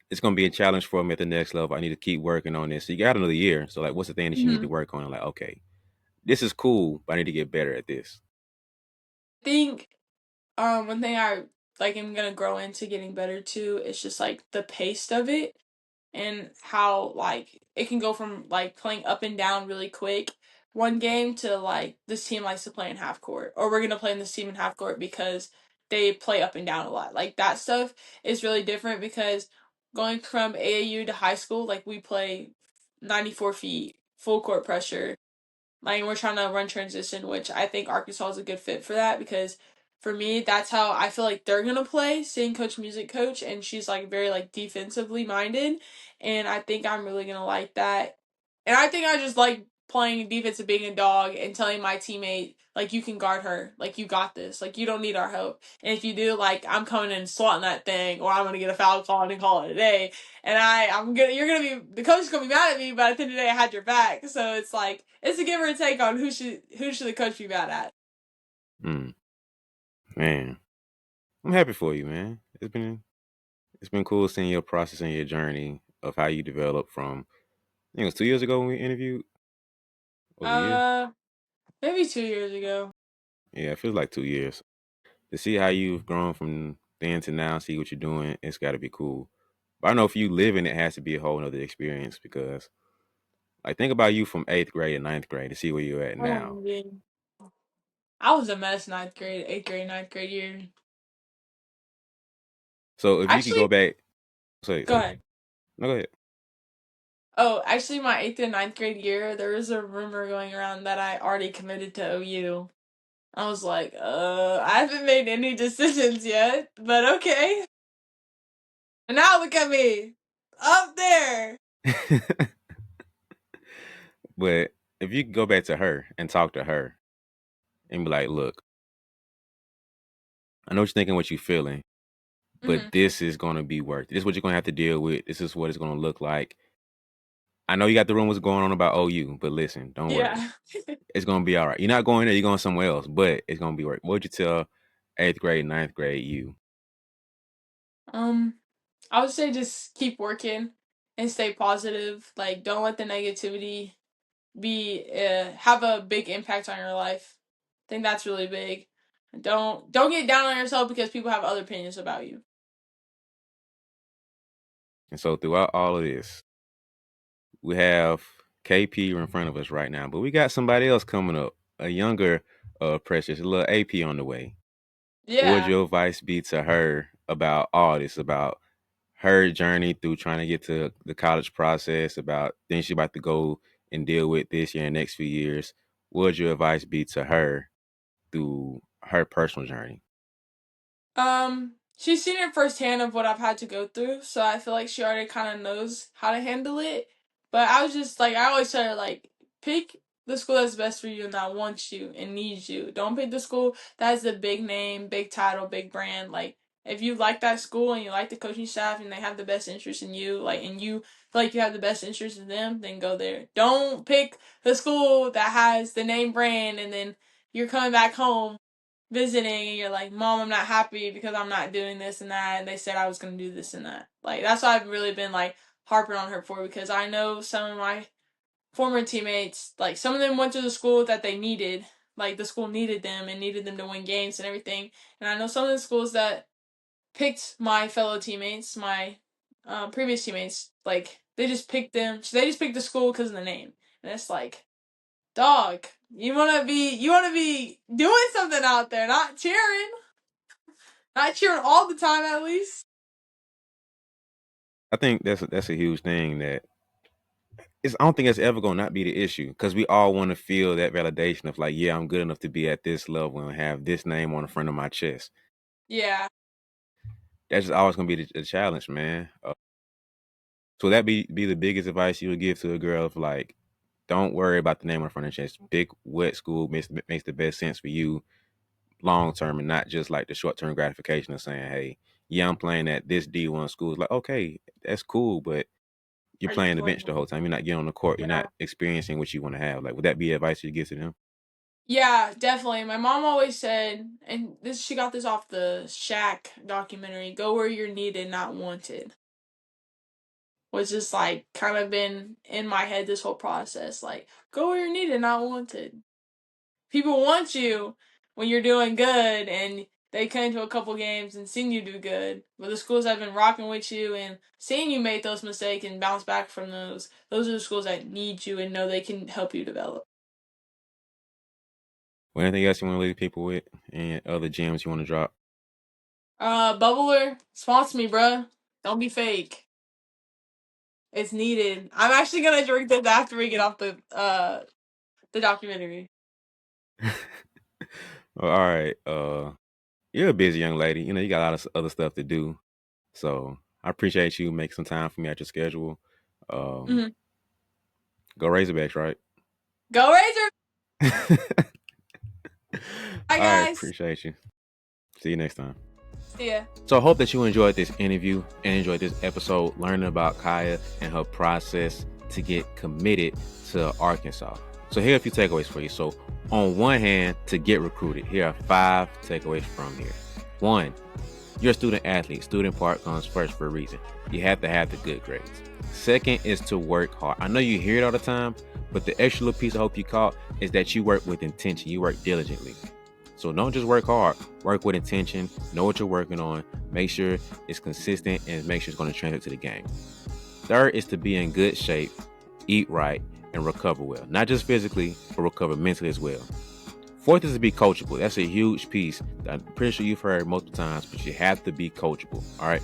it's gonna be a challenge for me at the next level. I need to keep working on this. So you got another year. So like, what's the thing that you need to Mm-hmm. work on? Like, okay, this is cool, but I need to get better at this. I think one thing I like am gonna grow into getting better too is just like the pace of it, and how like it can go from like playing up and down really quick one game to like this team likes to play in half court, or we're gonna play in this team in half court because they play up and down a lot. Like that stuff is really different because going from AAU to high school, like we play 94 feet, full court pressure. Like we're trying to run transition, which I think Arkansas is a good fit for that because for me, that's how I feel like they're gonna play, seeing Coach Music coach, and she's like very like defensively minded, and I think I'm really gonna like that. And I think I just like playing defense and being a dog and telling my teammate like you can guard her, like you got this, like you don't need our help. And if you do, like I'm coming in and swatting that thing, or I'm gonna get a foul call and call it a day. And you're gonna be the coach is gonna be mad at me, but at the end of the day, I had your back. So it's like it's a give or take on who should the coach be mad at. Mm, man, I'm happy for you, man. It's been cool seeing your process and your journey of how you developed from. I think it was 2 years ago when we interviewed. Was it a year? Uh, Maybe 2 years ago. Yeah, it feels like 2 years. To see how you've grown from then to now, see what you're doing, it's got to be cool. But I know for you living, it has to be a whole nother experience because, like, think about you from 8th grade and 9th grade to see where you're at Oh, now. yeah. I was a mess ninth grade, 8th grade, ninth grade year. So if you could go Actually, back, say, go say, ahead. no, go ahead. Oh, actually, my 8th and ninth grade year, there was a rumor going around that I already committed to OU. I was like, I haven't made any decisions yet, but okay. And now look at me, up there. But if you could go back to her and talk to her and be like, look, I know what you're thinking, what you're feeling, but Hmm. this is going to be worth it. This is what you're going to have to deal with. This is what it's going to look like. I know you got the rumors going on about OU, but listen, don't worry. Yeah. It's going to be all right. You're not going there, you're going somewhere else, but it's going to be worth it. What would you tell 8th grade, 9th grade you? Um, I would say just keep working and stay positive. Like, don't let the negativity be have a big impact on your life. I think that's really big. Don't get down on yourself because people have other opinions about you. And so throughout all of this, we have KP in front of us right now, but we got somebody else coming up, a younger Precious, a little AP on the way. What would Yeah. your advice be to her about all this, about her journey through trying to get to the college process, about things she's about to go and deal with this year and next few years? What would your advice be to her through her personal journey? She's seen it firsthand of what I've had to go through, so I feel like she already kind of knows how to handle it. But I was just like, I always tell her, like, pick the school that's best for you and that wants you and needs you. Don't pick the school that has the big name, big title, big brand. Like, if you like that school and you like the coaching staff and they have the best interest in you, like, and you feel like you have the best interest in them, then go there. Don't pick the school that has the name brand and then you're coming back home visiting and you're like, Mom, I'm not happy because I'm not doing this and that, and they said I was gonna do this and that. Like that's what I've really been like harping on her for because I know some of my former teammates, like some of them went to the school that they needed, like the school needed them and needed them to win games and everything. And I know some of the schools that picked my fellow teammates, my previous teammates, like they just picked them. They just picked the school because of the name, and it's like dog, you wanna be doing something out there, not cheering all the time at least. I think that's a huge thing that I don't think it's ever gonna not be the issue because we all want to feel that validation of like, yeah, I'm good enough to be at this level and have this name on the front of my chest. Yeah, That's just always gonna be the challenge, man. So that be the biggest advice you would give to a girl of like, don't worry about the name on the front of your chest. Pick what school makes the best sense for you long term and not just like the short term gratification of saying, hey, yeah, I'm playing at this D1 school. It's like, okay, that's cool, but you're are you playing the bench the playing? whole time. You're not getting on the court. You're Yeah, not experiencing what you want to have. Like, would that be advice you give to them? yeah, definitely. My mom always said, and this she got this off the Shaq documentary. Go where you're needed, not wanted. Was just like kind of been in my head this whole process. Like, go where you're needed, not wanted. People want you when you're doing good and they come to a couple games and seen you do good. But the schools that have been rocking with you and seeing you make those mistakes and bounce back from those are the schools that need you and know they can help you develop. Or anything else you want to leave people with? And other gems you want to drop? Bubbler, sponsor me, bruh. Don't be fake. It's needed. I'm actually gonna drink this after we get off the documentary. Well, all right. You're a busy young lady. You know, you got a lot of other stuff to do. So I appreciate you making some time for me at your schedule. Um, Hmm. Go Razorbacks, right? Go Razor! Bye, All right, guys. appreciate you. See you next time. See ya. So I hope that you enjoyed this interview and enjoyed this episode learning about Kyiah and her process to get committed to Arkansas. So here are a few takeaways for you. So on one hand, to get recruited, here are 5 takeaways from here. 1, you're a student athlete. Student part comes first for a reason. You have to have the good grades. Second is to work hard. I know you hear it all the time, but the extra little piece I hope you caught is that you work with intention. You work diligently. So don't just work hard, work with intention, know what you're working on, make sure it's consistent, and make sure it's going to translate to the game. Third is to be in good shape, eat right, and recover well. Not just physically, but recover mentally as well. Fourth is to be coachable. That's a huge piece that I'm pretty sure you've heard multiple times, but you have to be coachable, all right?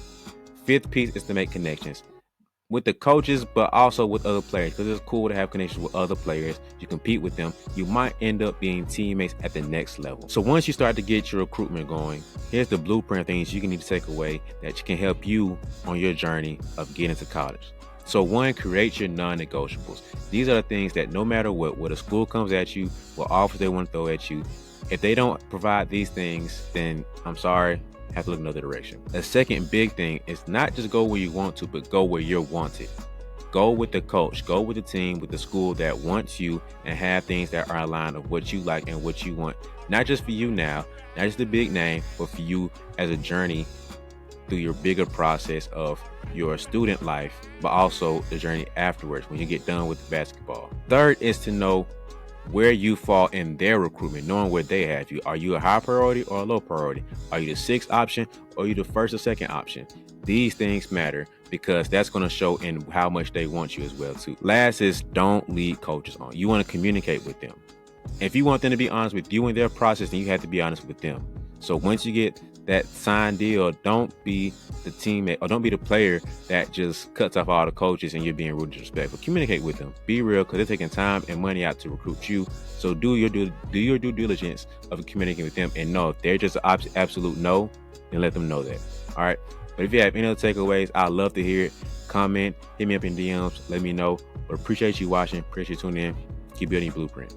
Fifth piece is to make connections with the coaches, but also with other players, because it's cool to have connections with other players. You compete with them. You might end up being teammates at the next level. So once you start to get your recruitment going, here's the blueprint of things you can need to take away that can help you on your journey of getting to college. So 1, create your non-negotiables. These are the things that no matter what a school comes at you, what offers they want to throw at you, if they don't provide these things, then I'm sorry, have to look another direction. A second big thing is not just go where you want to, but go where you're wanted. Go with the coach, go with the team, with the school that wants you and have things that are aligned of what you like and what you want. Not just for you now, not just the big name, but for you as a journey through your bigger process of your student life, but also the journey afterwards when you get done with basketball. Third is to know where you fall in their recruitment, knowing where they have you. Are you a high priority or a low priority? Are you the 6th option or are you the 1st or 2nd option? These things matter because that's going to show in how much they want you as well too. Last is don't lead coaches on. You want to communicate with them. If you want them to be honest with you in their process, then you have to be honest with them. So once you get that signed deal, don't be the teammate or don't be the player that just cuts off all the coaches and you're being rude and disrespectful. Communicate with them. Be real, because they're taking time and money out to recruit you. So do your due diligence of communicating with them, and know if they're just an absolute no, then let them know that. All right. But if you have any other takeaways, I'd love to hear it. Comment, hit me up in DMs, let me know. But appreciate you watching. Appreciate you tuning in. Keep building your blueprint.